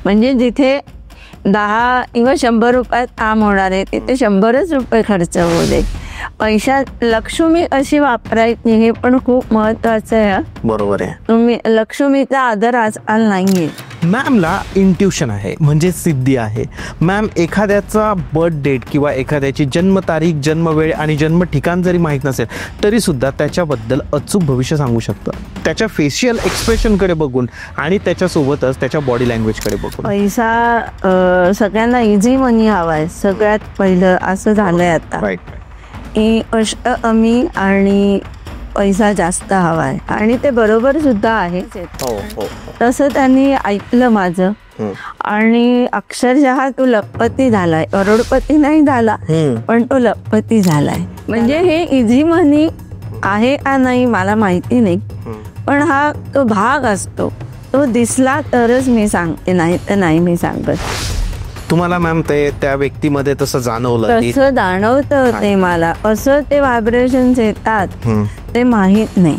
म्हणजे जिथे 10 किंवा 100 रुपयात काम होणार आहे तिथे 100च रुपये खर्च होऊ दे. पैशात लक्ष्मी अशी वापरायची हे पण खूप महत्वाचं आहे. बरोबर आहे. तुम्ही लक्ष्मीचा आदर आजकाल नाहीये. मॅमला इंट्युशन आहे म्हणजे सिद्धी आहे. मॅम एखाद्याचा बर्थ डेट किंवा एखाद्याची जन्मतारीख, जन्मवेळ आणि जन्म ठिकाण जरी माहीत नसेल तरी सुद्धा त्याच्याबद्दल अचूक भविष्य सांगू शकतं. त्याच्या फेशियल एक्सप्रेशनकडे बघून आणि त्याच्यासोबतच त्याच्या बॉडी लँग्वेजकडे बघून. पैसा सगळ्यांना इझी मनी हवाय. सगळ्यात पहिलं असं झालंय आता की अष्ट कमी आणि पैसा जास्त हवाय आणि ते बरोबर सुद्धा आहे. तसं त्यांनी ऐकलं माझं आणि अक्षरशः तो लखपती झालाय. करोडपती नाही झाला पण तो लखपती झालाय. म्हणजे हे इझी मनी आहे का नाही मला माहिती नाही, पण हा तो भाग असतो. तो दिसला तरच मी सांगते, नाही तर नाही मी सांगत. तुम्हाला मॅम ते त्या व्यक्तीमध्ये तसं जाणवलं? तसं जाणवतं ते मला. असं ते व्हायब्रेशन्स येतात ते माहित नाही.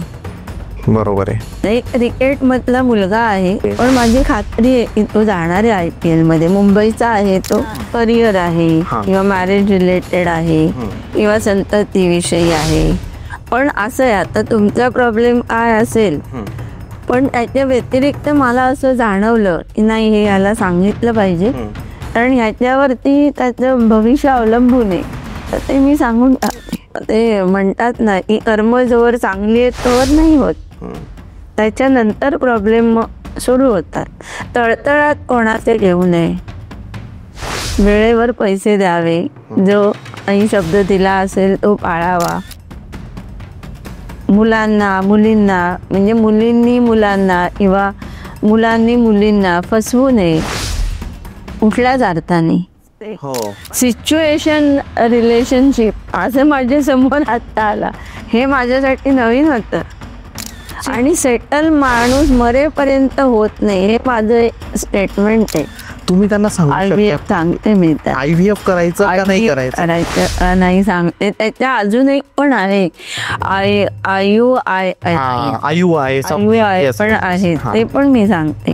बरोबर आहे. एक क्रिकेट मधला मुलगा आहे पण माझी खात्री आहे की तो जाणार आहे IPL मध्ये. मुंबईचा आहे तो. करिअर आहे किंवा मॅरेज रिलेटेड आहे किंवा संततीविषयी आहे. पण असं आहे आता तुमचा प्रॉब्लेम काय असेल पण त्याच्या व्यतिरिक्त मला असं जाणवलं की नाही हे याला सांगितलं पाहिजे कारण ह्याच्यावरती त्याचं भविष्य अवलंबून आहे. तर ते मी सांगून टाकते. ते म्हणतात ना की कर्म जोवर चांगली आहेत तोवर नाही होत, त्याच्यानंतर प्रॉब्लेम सुरू होतात. तळतळात कोणाचे घेऊ नये. वेळेवर पैसे द्यावे. जो काही शब्द दिला असेल तो पाळावा. मुलांना मुलींना म्हणजे मुलींनी मुलांना किंवा मुलांनी मुलींना फसवू नये कुठल्याच अर्थाने. सिच्युएशन रिलेशनशिप असं माझ्या समोर आत्ता आला. हे माझ्यासाठी नवीन होतं आणि सेटल माणूस मरेपर्यंत होत नाही हे माझं स्टेटमेंट आहे. तुम्ही त्यांना सांगते मी IVF करायचं का नाही करायचं नाही सांगते. त्याच्या अजून एक पण आहे IUI पण आहे ते पण मी सांगते.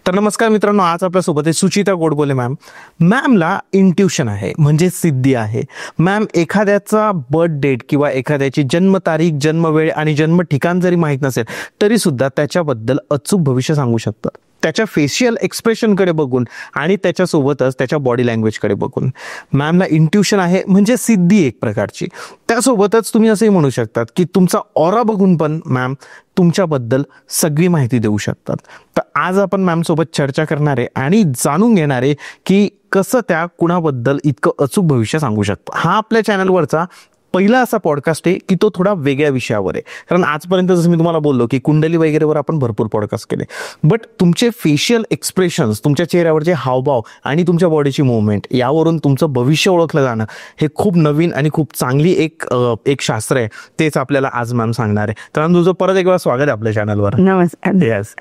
तर नमस्कार मित्रांनो, आज आपल्यासोबत आहे सुचिता गोडबोले मॅम. मॅमला इंट्युशन आहे म्हणजे सिद्धी आहे. मॅम एखाद्याचा बर्थ डेट किंवा एखाद्याची जन्मतारीख, जन्मवेळ आणि जन्म ठिकाण जरी माहीत नसेल तरी सुद्धा त्याच्याबद्दल अचूक भविष्य सांगू शकतं. त्याच्या फेशियल एक्सप्रेशनकडे बघून आणि त्याच्यासोबतच त्याच्या बॉडी लँग्वेजकडे बघून. मॅमला इंट्युशन आहे म्हणजे सिद्धी एक प्रकारची. त्यासोबतच तुम्ही असंही म्हणू शकतात की तुमचा ऑरा बघून पण मॅम तुमच्याबद्दल सगळी माहिती देऊ शकतात. तर आज आपण मॅम सोबत चर्चा करणार आहे आणि जाणून घेणार आहे की कसं त्या कुणाबद्दल इतकं अचूक भविष्य सांगू शकतो. हा आपल्या चॅनलवरचा पहिला असा पॉडकास्ट आहे की तो थोडा वेगळ्या विषयावर आहे. कारण आजपर्यंत जसं मी तुम्हाला बोललो की कुंडली वगैरेवर आपण भरपूर पॉडकास्ट केले, बट तुमचे फेशियल एक्सप्रेशन्स, तुमच्या चेहऱ्यावरचे हावभाव आणि तुमच्या बॉडीची मुवमेंट यावरून तुमचं भविष्य ओळखलं जाणं हे खूप नवीन आणि खूप चांगली एक शास्त्र आहे. तेच आपल्याला आज मॅम सांगणार आहे. तर तुझं परत एक वेळा स्वागत आहे आपल्या चॅनलवर. नमस्कार. येस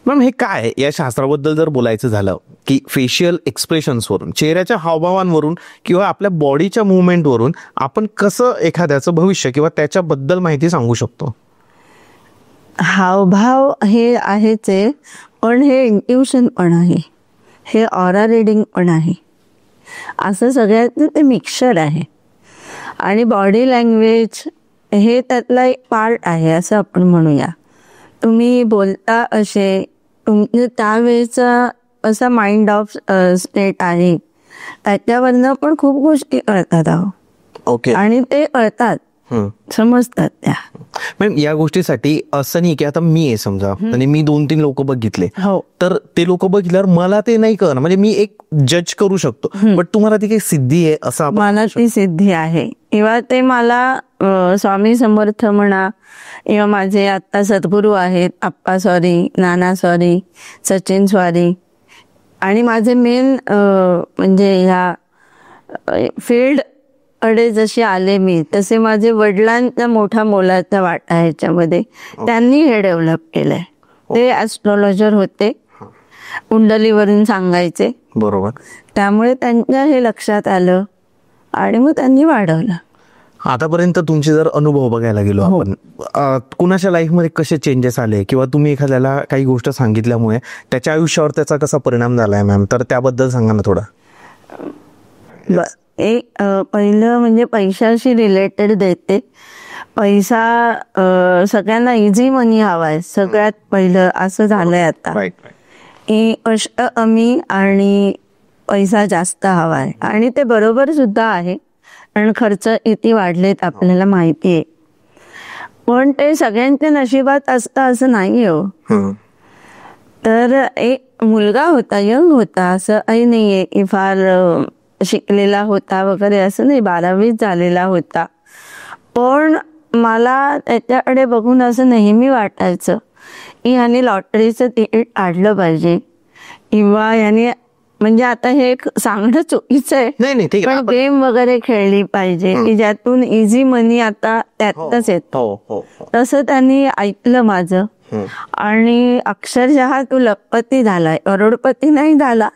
मॅम, हे काय या शास्त्राबद्दल जर बोलायचं झालं की फेशियल एक्सप्रेशन्सवरून, चेहऱ्याच्या हावभावांवरून किंवा आपल्या बॉडीच्या मुवमेंटवरून आपण कसं एखाद्याचं भविष्य किंवा त्याच्याबद्दल माहिती सांगू शकतो? हावभाव हे आहेच आहे पण हे इंट्युशन पण आहे, हे ऑरा रिडिंग पण आहे. असं सगळ्यात ते मिक्सचर आहे. आणि बॉडी लँग्वेज हे त्यातला एक पार्ट आहे असं आपण म्हणूया. तुम्ही बोलता असे, तुमचं त्यावेळेचा असा माइंड ऑफ स्टेट आहे त्याच्यावरनं पण खूप गोष्टी कळतात ओके. आणि ते कळतात, समजतात त्या. मॅम या गोष्टीसाठी असं नाही की आता मी आहे समजा आणि मी 2-3 लोक बघितले, तर ते लोक बघितल्यावर मला ते नाही कळणार, म्हणजे मी एक जज करू शकतो. बट तुम्हाला ती काही सिद्धी आहे असं? मला ती सिद्धी आहे किंवा ते मला स्वामी समर्थ म्हणा किंवा माझे आता सद्गुरू आहेत आप्पा सॉरी, नाना सॉरी, सचिन सॉरी. आणि माझे मेन म्हणजे ह्या फील्ड कडे जसे आले मी तसे माझे वडिलांचा मोठा मोलाचा वाटा ह्याच्यामध्ये. त्यांनी हे डेव्हलप केलंय. ते ॲस्ट्रॉलॉजर होते, कुंडलीवरून सांगायचे. बरोबर. त्यामुळे त्यांच्या हे लक्षात आलं आणि मग त्यांनी वाढवलं. आतापर्यंत तुमचे जर अनुभव बघायला गेलो आपण, कुणाच्या लाईफमध्ये कसे चेंजेस आले किंवा तुम्ही एखाद्याला काही गोष्ट सांगितल्यामुळे त्याच्या आयुष्यावर त्याचा कसा परिणाम झालाय मॅम, तर त्याबद्दल सांगा ना थोडं. एक पहिलं म्हणजे पैशाशी रिलेटेड देते. पैसा सगळ्यांना इझी मनी हवाय सगळ्यात पहिलं असं झालंय आता की अष्ट अमी आणि पैसा जास्त हवाय. आणि ते बरोबर सुद्धा आहे, कारण खर्च किती वाढलेत आपल्याला माहिती आहे. पण ते सगळ्यांच्या नशिबात असतं असं नाही हो. तर एक मुलगा होता, यंग होता, असं काही नाहीये की फार शिकलेला होता वगैरे असं नाही, 12वीच झालेला होता. पण मला त्याच्याकडे बघून असं नेहमी वाटायचं की ह्याने लॉटरीचं तिकीट काढलं पाहिजे, किंवा याने म्हणजे आता हे सांगणं चुकीचं आहे, पण गेम वगैरे खेळली पाहिजे की ज्यातून इझी मनी आता त्यातच येतो. तसं त्यांनी ऐकलं माझं आणि अक्षरशः तो लखपती झालाय. करोडपती नाही झाला,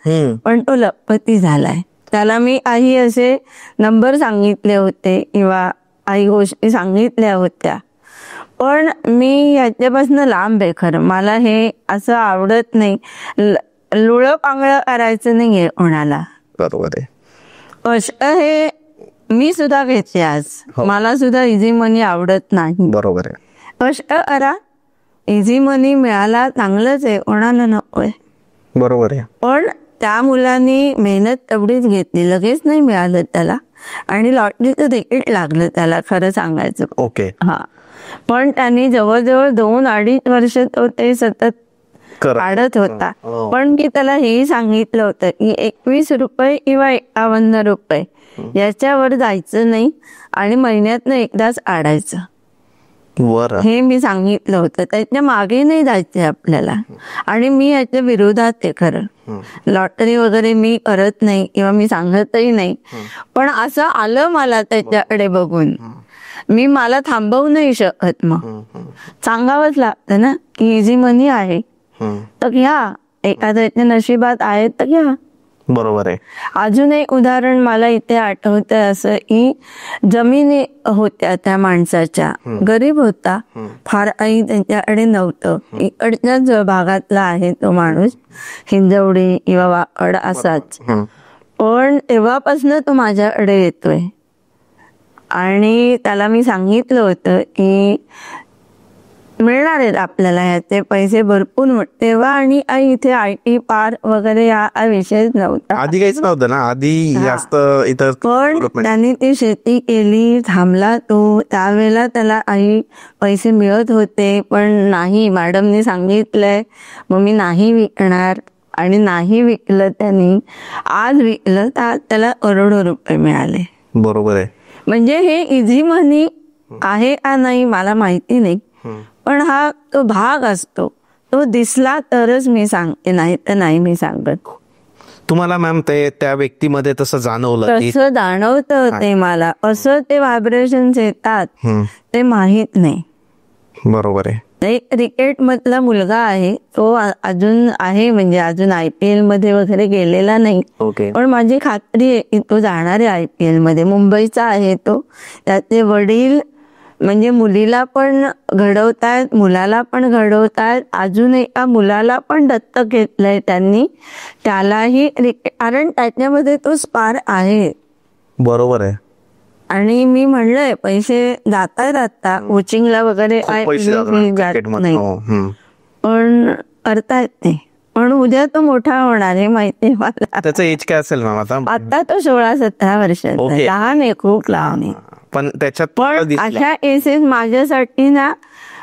पण तो लखपती झालाय. त्याला मी काही असे नंबर सांगितले होते किंवा काही गोष्टी सांगितल्या होत्या, पण मी याच्यापासून लांब आहे. खरं मला हे असं आवडत नाही, लुळं पांगळं करायचं नाहीये कोणाला. बरोबर आहे. कष्ट हे मी सुद्धा घेते आज, मला सुद्धा इझी मनी आवडत नाही. बरोबर आहे. कष्ट करा, इझी मनी मिळाला चांगलंच आहे, कोणाला नकोय. बरोबर आहे. पण त्या मुलांनी मेहनत तेवढीच घेतली, लगेच नाही मिळालं त्याला, आणि लॉटरीचं तिकीट लागलं त्याला खरं सांगायचं. ओके. हा, पण त्यांनी जवळजवळ 2-2.5 वर्ष तो ते सतत काढत होता. पण की त्याला हेही सांगितलं होतं की 21 रुपये किंवा 51 रुपये याच्यावर जायचं नाही आणि महिन्यातनं एकदाच काढायचं, हे मी सांगितलं होतं. त्याच्या मागे नाही जायचे आपल्याला. आणि मी याच्या विरोधात आहे खरं. लॉटरी वगैरे मी करत नाही किंवा मी सांगतही नाही, पण असं आलं मला त्याच्याकडे बघून, मला थांबवू नाही शकत. मग सांगावंच लागतं ना की इझी मनी आहे तर घ्या, एखाद्याच्या नशिबात आहे तर घ्या. बरोबर आहे. अजून एक उदाहरण मला इथे आठवतंय असं की जमिनी होत्या त्या माणसाच्या, गरीब होता, फार काही त्यांच्याकडे नव्हतं. इकडच्याच भागातला आहे तो माणूस, हिंजवडी किंवा वाकड असाच. पण तेव्हापासून तो माझ्याकडे येतोय आणि त्याला मी सांगितलं होतं की मिळणार आहेत आपल्याला ह्याचे पैसे भरपूर तेव्हा. आणि इथे IT पार्क वगैरे हा विषय नव्हता, आधी काहीच नव्हतं ना, आधी जास्त इथं. पण त्यांनी ती शेती केली, थांबला तो. त्यावेळेला त्याला काही पैसे मिळत होते, पण नाही, मॅडमने सांगितलंय, मग मी नाही विकणार. आणि नाही विकलं त्यांनी. आज विकलं तर त्याला करोडो रुपये मिळाले. बरोबर आहे. म्हणजे हे इझी मनी आहे का नाही मला माहिती नाही, पण हा तो भाग असतो, तो दिसला तरच मी सांगते, नाही तर नाही मी सांगत. तुम्हाला मॅम ते त्या व्यक्तीमध्ये तसं जाणवलं? तसं जाणवतं ते मला, असं ते व्हायब्रेशन्स येतात ते माहित नाही. बरोबर आहे. एक क्रिकेट मधला मुलगा आहे, तो अजून आहे, म्हणजे अजून IPL मध्ये वगैरे गेलेला नाही. पण माझी खात्री आहे की तो जाणार आहे IPL मध्ये. मुंबईचा आहे तो. त्याचे वडील म्हणजे मुलीला पण घडवतायत, मुलाला पण घडवतायत, अजून एका मुलाला पण दत्तक घेतलंय त्यांनी. त्यालाही, कारण त्याच्यामध्ये तो स्पार आहे. बरोबर आहे. आणि मी म्हणलंय पैसे जातात आता कोचिंगला वगैरे, नाही पण करतायत ते. पण उद्या तो मोठा होणार आहे माहितीये मला. त्याचं एज काय असेल मॅम आता? आता तो 16-17 वर्षाचा, लहान आहे, खूप लहान आहे. पण त्याच्यात पण अशा केसेस माझ्यासाठी ना,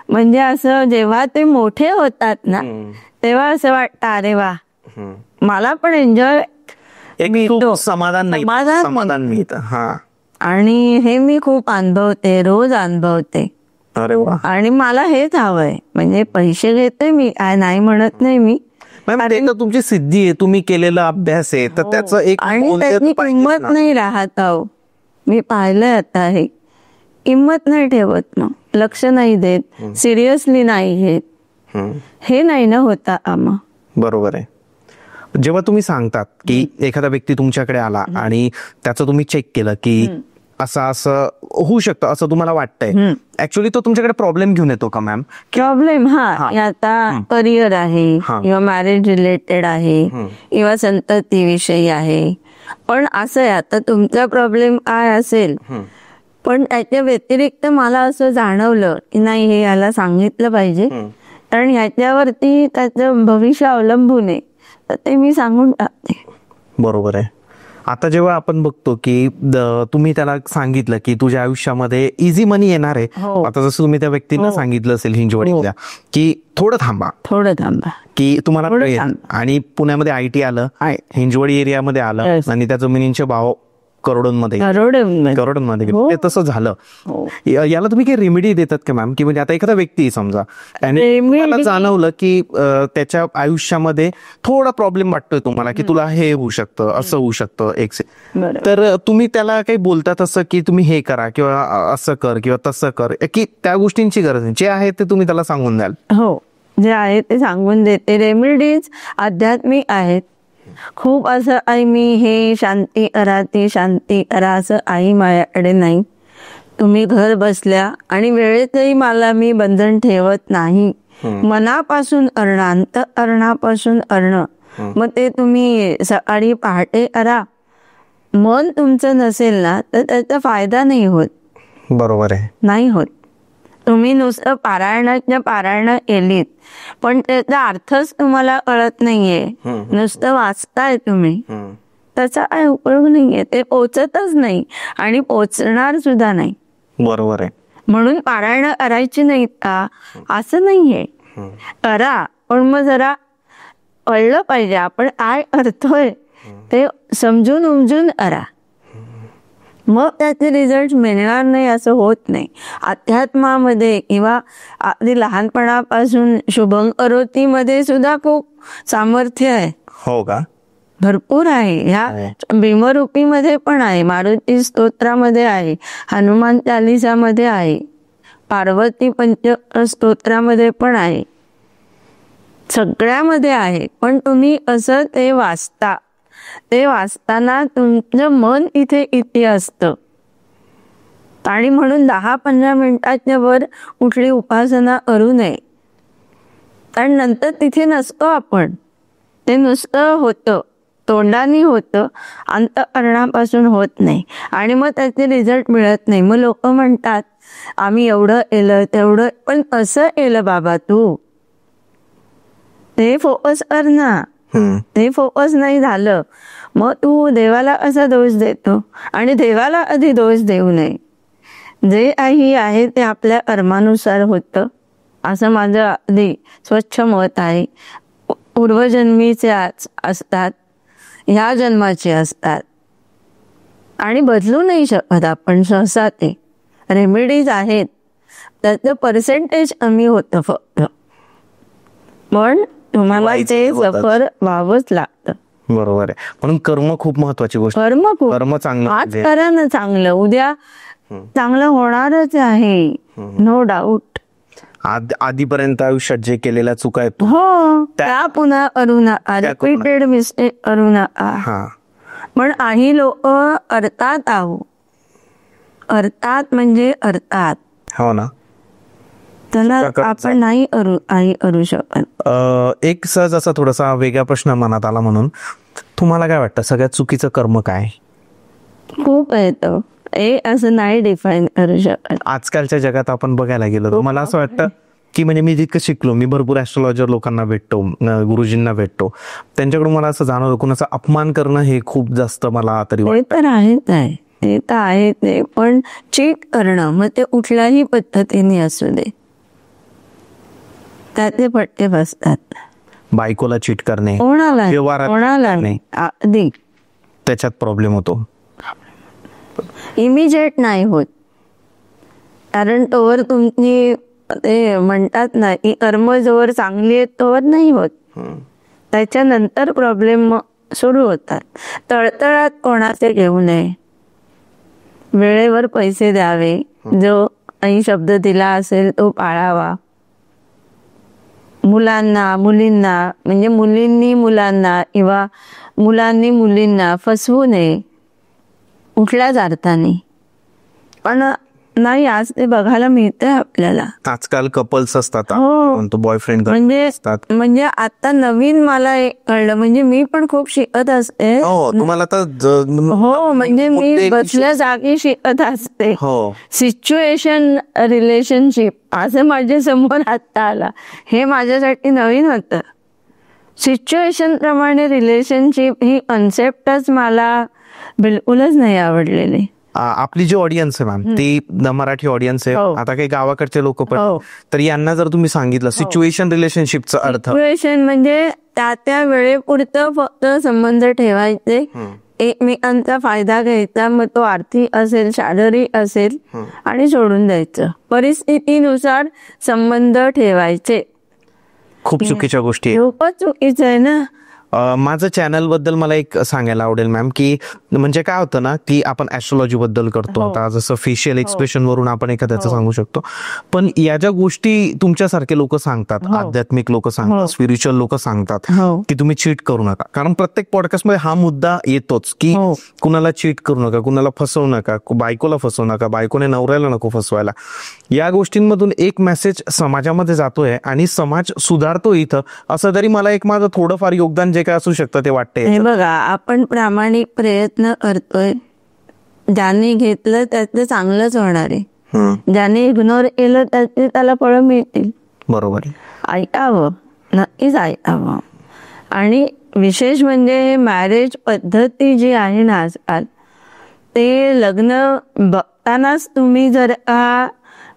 म्हणजे असं जेव्हा ते मोठे होतात ना, तेव्हा असं वाटतं अरे वा, मला पण एन्जॉय, समाधान मिळतं. हा, आणि हे मी खूप अनुभवते, रोज अनुभवते. अरे वा. आणि मला हेच हवंय, म्हणजे पैसे घेते मी, काय नाही म्हणत नाही मी. तुमची सिद्धी आहे, तुम्ही केलेला अभ्यास आहे, तर त्याचं एक आणि त्याची किंमत नाही राहत. अहो, मी पाहिलंय आता, हे किंमत नाही ठेवत, मग लक्ष नाही देत, सिरियसली नाही घेत, हे नाही ना होता आम्हा. बरोबर आहे. जेव्हा तुम्ही सांगतात की एखादा व्यक्ती तुमच्याकडे आला आणि त्याचं तुम्ही चेक केलं की असं असं होऊ शकतं असं तुम्हाला वाटतंय. ऍक्च्युअली तो तुमच्याकडे प्रॉब्लेम घेऊन येतो का मॅम? प्रॉब्लेम आता करिअर आहे किंवा मॅरेज रिलेटेड आहे किंवा संततीविषयी आहे. पण असं आहे, आता तुमचा प्रॉब्लेम काय असेल, पण त्याच्या व्यतिरिक्त मला असं जाणवलं की नाही हे याला सांगितलं पाहिजे, कारण ह्याच्यावरती त्याचं भविष्य अवलंबून आहे, तर ते मी सांगून टाकते. बरोबर आहे. आता जेव्हा आपण बघतो की तुम्ही त्याला सांगितलं की तुझ्या आयुष्यामध्ये इझी मनी येणार आहे, आता जसं तुम्ही त्या व्यक्तीला सांगितलं असेल हिंजवडीतल्या की थोडं थांबा की तुम्हाला, आणि पुण्यामध्ये IT आलं, हिंजवडी एरियामध्ये आलं आणि त्या जमिनींचे भाव करोडोंमध्ये गेले. तसं झालं. याला तुम्ही काही रेमेडी देतात का मॅम? की म्हणजे आता एखादा व्यक्ती समजा आणि मला जाणवलं की त्याच्या आयुष्यामध्ये थोडा प्रॉब्लेम वाटतोय तुम्हाला की तुला हे होऊ शकतं, असं होऊ शकतं तर तुम्ही त्याला काही बोलतात असं की तुम्ही हे करा किंवा असं कर किंवा तसं कर, की त्या गोष्टींची गरज नाही, जे आहे ते तुम्ही त्याला सांगून द्याल? हो, जे आहे ते सांगून देते. रेमेडीज आध्यात्मिक आहेत. खूप असं आई मी हे शांती करा ती शांती करा असं आई माझ्याकडे नाही. तुम्ही घर बसल्या आणि वेळेतही मला मी बंधन ठेवत नाही. मनापासून करणं, अंतःकरणापासून करणं. मग ते तुम्ही सकाळी पहाटे करा, मन तुमचं नसेल ना तर त्याचा फायदा नाही होत. बरोबर आहे, नाही होत. तुम्ही नुसतं पारायण केलीत पण त्याचा अर्थच तुम्हाला कळत नाहीये, नुसतं वाचताय तुम्ही, त्याचा काय उपयोग नाहीये, ते पोचतच नाही आणि पोचणार सुद्धा नाही. बरोबर आहे. म्हणून पारायण करायची नाहीत का असं नाहीये, करा, पण मग जरा कळलं पाहिजे आपण काय करतोय ते समजून उमजून करा, मग त्याचे रिझल्ट मिळणार नाही असं होत नाही. अध्यात्मामध्ये किंवा अगदी लहानपणापासून शुभं करोती मध्ये सुद्धा खूप सामर्थ्य आहे. हो का? भरपूर आहे. ह्या भीमरूपीमध्ये पण आहे, मारुती स्तोत्रामध्ये आहे, हनुमान चालिसामध्ये आहे, पार्वती पंच स्तोत्रामध्ये पण आहे, सगळ्यामध्ये आहे. पण तुम्ही असं ते वाचता, ते वाचताना तुमचं मन इथे किती असतं, आणि म्हणून 10-15 मिनिटाच्या वर कुठली उपासना करू नये, कारण नंतर तिथे नसतो आपण. ते नुसतं होतं, तोंडाने होतं, अंतःकरणापासून होत नाही, आणि मग त्याचे रिझल्ट मिळत नाही. मग लोक म्हणतात आम्ही एवढं केलं तेवढं, पण कसं केलं बाबा तू, ते फोकस कर ना. ते फोकस नाही झालं मग तू देवाला असा दोष देतो, आणि देवाला कधी दोष देऊ नये. जे काही आहे ते आपल्या कर्मानुसार होतं असं माझं अगदी स्वच्छ मत आहे. पूर्वजन्मीचे असतात, ह्या जन्माचे असतात, आणि बदलू नाही शकत आपण सहसा. ते रेमेडीज आहेत, त्याचं पर्सेंटेज कमी होतं फक्त, पण तुम्हाला ते सफर व्हावंच लागतं. बरोबर आहे. म्हणून कर्म खूप महत्वाची गोष्ट. कर्म चांगलं, आज करा ना चांगलं, उद्या चांगलं होणारच आहे, नो डाऊट. आधीपर्यंत आयुष्यात जे केलेल्या चुका आहेत हो त्या पुन्हा करू नका, रिपीटेड मिस्टेक करू नका. पण काही लोक करतात अर्थात म्हणजे अर्थात, हो ना, त्याला आपण नाही करू शकत. एक सहज असा थोडासा वेगळा प्रश्न मनात आला, म्हणून तुम्हाला काय वाटतं सगळ्यात चुकीचं कर्म काय? खूप येतं, असं नाही डिफाईन करू शकत. आजकालच्या जगात आपण बघायला गेलो तर मला असं वाटतं की म्हणजे मी जितकं शिकलो, मी भरपूर ऍस्ट्रॉलॉजर लोकांना भेटतो, गुरुजींना भेटतो, त्यांच्याकडून मला असं जाणवलं कोणाचा अपमान करणं हे खूप जास्त मला तरी वाटतं. ते तर आहे ते, पण चीट करणं, मग ते कुठल्याही पद्धतीने असू दे, त्याचे फटके बसतात. बायकोला चीट करणे, कोणाला नाही, अगदी त्याच्यात प्रॉब्लेम होतो. इमिजिएट नाही होत, कारण तोवर तुमची ते म्हणतात ना की कर्म जोवर चांगली आहेत तोवर नाही होत, त्याच्यानंतर प्रॉब्लेम सुरू होतात. तळतळात कोणाचे घेऊ नये, वेळेवर पैसे द्यावे, जो काही शब्द दिला असेल तो पाळावा. मुलींना म्हणजे मुलींनी मुलांना किंवा मुलांनी मुलींना फसवू नये कुठल्याच अर्थाने. पण नाही, आज ते बघायला मिळतंय आपल्याला. आजकाल कपल्स असतात, हो. म्हणतो बॉयफ्रेंड असतात. म्हणजे आता नवीन मला एक कळलं, म्हणजे मी पण खूप शिकत असते. तुम्हाला तर हो, म्हणजे मी बसल्या जागी शिकत असते. सिच्युएशन रिलेशनशिप असं माझ्या समोर आता आला, हे माझ्यासाठी नवीन होतं. सिच्युएशन प्रमाणे रिलेशनशिप ही कन्सेप्टच मला बिलकुलच नाही आवडलेली. आपली जी ऑडियन्स आहे मॅम, ती मराठी ऑडियन्स आहे, आता काही गावाकडचे लोक पण, तर यांना जर तुम्ही सांगितलं सिच्युएशन रिलेशनशिपचा अर्थ, सिच्युएशन म्हणजे त्या वेळेपुरतं फक्त संबंध ठेवायचे, एकमेकांचा फायदा घ्यायचा, मग तो आर्थिक असेल, शारीरिक असेल, आणि सोडून द्यायचं. परिस्थितीनुसार संबंध ठेवायचे. खूप चुकीच्या गोष्टी, खूपच चुकीचं आहे ना. माझं चॅनल बद्दल मला एक सांगायला आवडेल मॅम, की म्हणजे काय होतं ना, की आपण ऍस्ट्रॉलॉजी बद्दल करतो, आता जसं फेशियल एक्सप्रेशन वरून आपण एखाद्याचं सांगू शकतो, पण या ज्या गोष्टी तुमच्यासारखे लोक सांगतात, आध्यात्मिक लोक सांगतात, स्पिरिच्युअल लोक सांगतात की तुम्ही चीट करू नका, कारण प्रत्येक पॉडकास्टमध्ये हा मुद्दा येतोच की कुणाला चीट करू नका, कुणाला फसवू नका, बायकोला फसवू नका, बायकोने नवऱ्याला नको फसवायला. या गोष्टींमधून एक मेसेज समाजामध्ये जातोय आणि समाज सुधारतो इथं, असं तरी मला एक माझं थोडंफार योगदान काय असू शकतं ते वाटते. हे बघा, आपण प्रामाणिक प्रयत्न करतोय, ज्याने घेतलं त्याचं चांगलंच होणार आहे, ज्याने इग्नोर केलं त्याचे त्याला फळं मिळतील. बरोबर. ऐकावं, नक्कीच ऐकावं. आणि विशेष म्हणजे मॅरेज पद्धती जी आहे ना आजकाल, ते लग्न बघतानाच तुम्ही जर का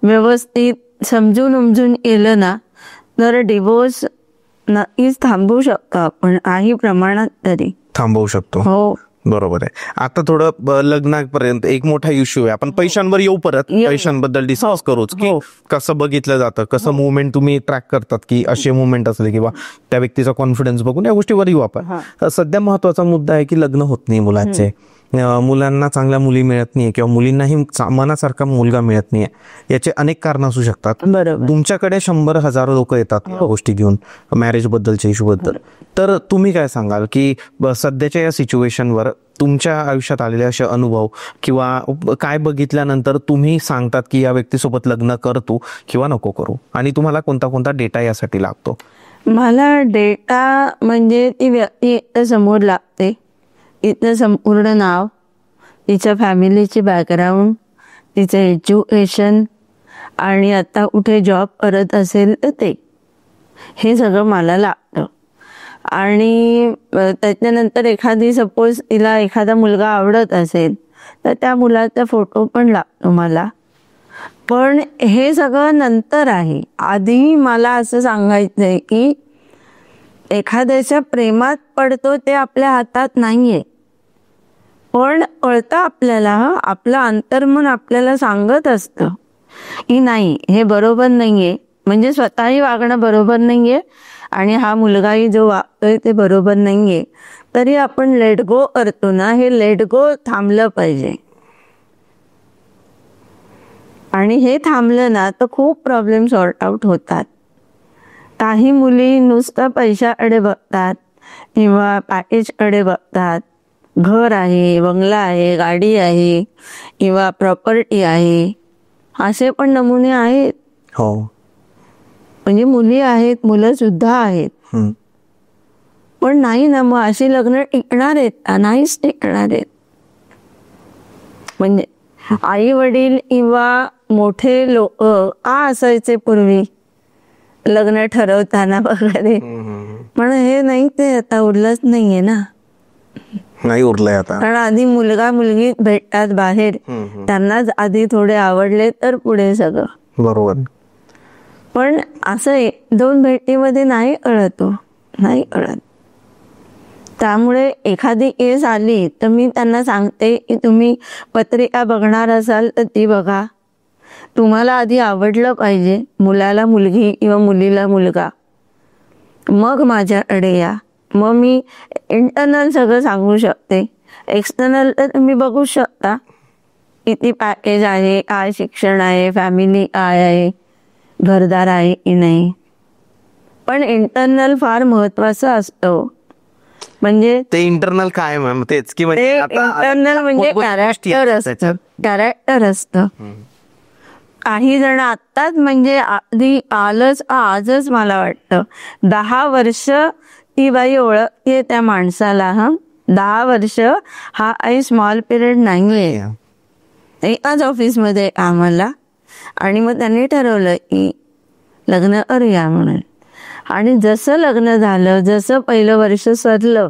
व्यवस्थित समजून उमजून केलं ना, तर डिवोर्स नक्कीच थांबवू शकतो आपण, काही प्रमाणात तरी थांबवू शकतो. हो, बरोबर आहे. आता थोडं लग्नापर्यंत एक मोठा इश्यू आहे, आपण पैशांवर येऊ, परत पैशांबद्दल डिस्कस करूच, की कसं बघितलं जातं, कसं मुवमेंट तुम्ही ट्रॅक करतात, की असे मुवमेंट असले किंवा त्या व्यक्तीचा कॉन्फिडन्स बघून या गोष्टीवर येऊ आपण. सध्या महत्वाचा मुद्दा आहे की लग्न होत नाही मुलांचे, मुलांना चांगल्या मुली मिळत नाहीये किंवा मुलींनाही मनासारखा मुलगा मिळत नाहीये. याचे अनेक कारण असू शकतात. तुमच्याकडे 100,000 लोक येतात या गोष्टी घेऊन, मॅरेज बद्दलच्या इश्यू बद्दल, तर तुम्ही काय सांगाल की सध्याच्या या सिच्युएशनवर तुमच्या आयुष्यात आलेले असे अनुभव किंवा काय बघितल्यानंतर तुम्ही सांगतात की या व्यक्तीसोबत लग्न करतो किंवा नको करू, आणि तुम्हाला कोणता कोणता डेटा यासाठी लागतो? मला डेटा म्हणजे ती व्यक्ती समोर लागते, इथलं संपूर्ण नाव, तिच्या फॅमिलीची बॅकग्राऊंड, तिचं एज्युकेशन, आणि आता कुठे जॉब करत असेल तर ते, हे सगळं मला लागतं. आणि त्याच्यानंतर एखादी सपोज तिला एखादा मुलगा आवडत असेल तर त्या मुलाचा फोटो पण लागतो मला. पण हे सगळं नंतर आहे. आधी मला असं सांगायचंय की एखाद्याच्या प्रेमात पडतो ते आपल्या हातात नाहीये, पण कळतं आपल्याला, आपलं अंतर्मन आपल्याला सांगत असतं की नाही, हे बरोबर नाहीये, म्हणजे स्वतःही वागणं बरोबर नाहीये आणि हा मुलगाही जो वागतोय ते बरोबर नाहीये, तरी आपण लेट गो करतो ना, हे लेट गो थांबलं पाहिजे. आणि हे थांबलं ना तर खूप प्रॉब्लेम सॉर्ट आउट होतात. काही मुली नुसतं पैशाकडे बघतात किंवा पॅकेजकडे बघतात, घर आहे, बंगला आहे, गाडी आहे किंवा प्रॉपर्टी आहे, असे पण नमुने आहेत. हो, म्हणजे मुली आहेत, मुलं सुद्धा आहेत. पण नाही ना, मग अशी लग्न टिकणार आहेत का? नाहीच टिकणार आहेत. म्हणजे आई वडील किंवा मोठे लोक का असायचे पूर्वी लग्न ठरवताना वगैरे, पण हे नाही, ते आता उरलंच नाहीये ना, नाही उरलंय आता. कारण आधी मुलगा मुलगी भेटतात बाहेर, त्यांनाच आधी थोडे आवडले तर पुढे सगळं. बरोबर. पण असं 2 भेटीमध्ये नाही कळत, नाही कळत. त्यामुळे एखादी केस आली तर मी त्यांना सांगते की तुम्ही पत्रिका बघणार असाल तर ती बघा. तुम्हाला आधी आवडलं पाहिजे, मुलाला मुलगी किंवा मुलीला मुलगा, मग माझ्याकडे या. मग मी इंटरनल सगळं सांगू शकते, एक्सटर्नल तर तुम्ही बघू शकता, किती पॅकेज आहे, काय शिक्षण आहे, फॅमिली काय आहे, घरदार आहे की नाही. पण इंटरनल फार महत्वाचं असतं. म्हणजे ते इंटरनल काय मॅम तेच की ते इंटरनल म्हणजे कॅरेक्टर असतं. काही जण आत्ताच म्हणजे आजच मला वाटतं 10 वर्ष ती बाई ओळखते त्या माणसाला. 10 वर्ष हा काही स्मॉल पिरियड नाहीये. एकाच ऑफिसमध्ये आम्हाला, आणि मग त्यांनी ठरवलं की लग्न करूया म्हणून. आणि जसं लग्न झालं, जसं पहिलं वर्ष सरलं,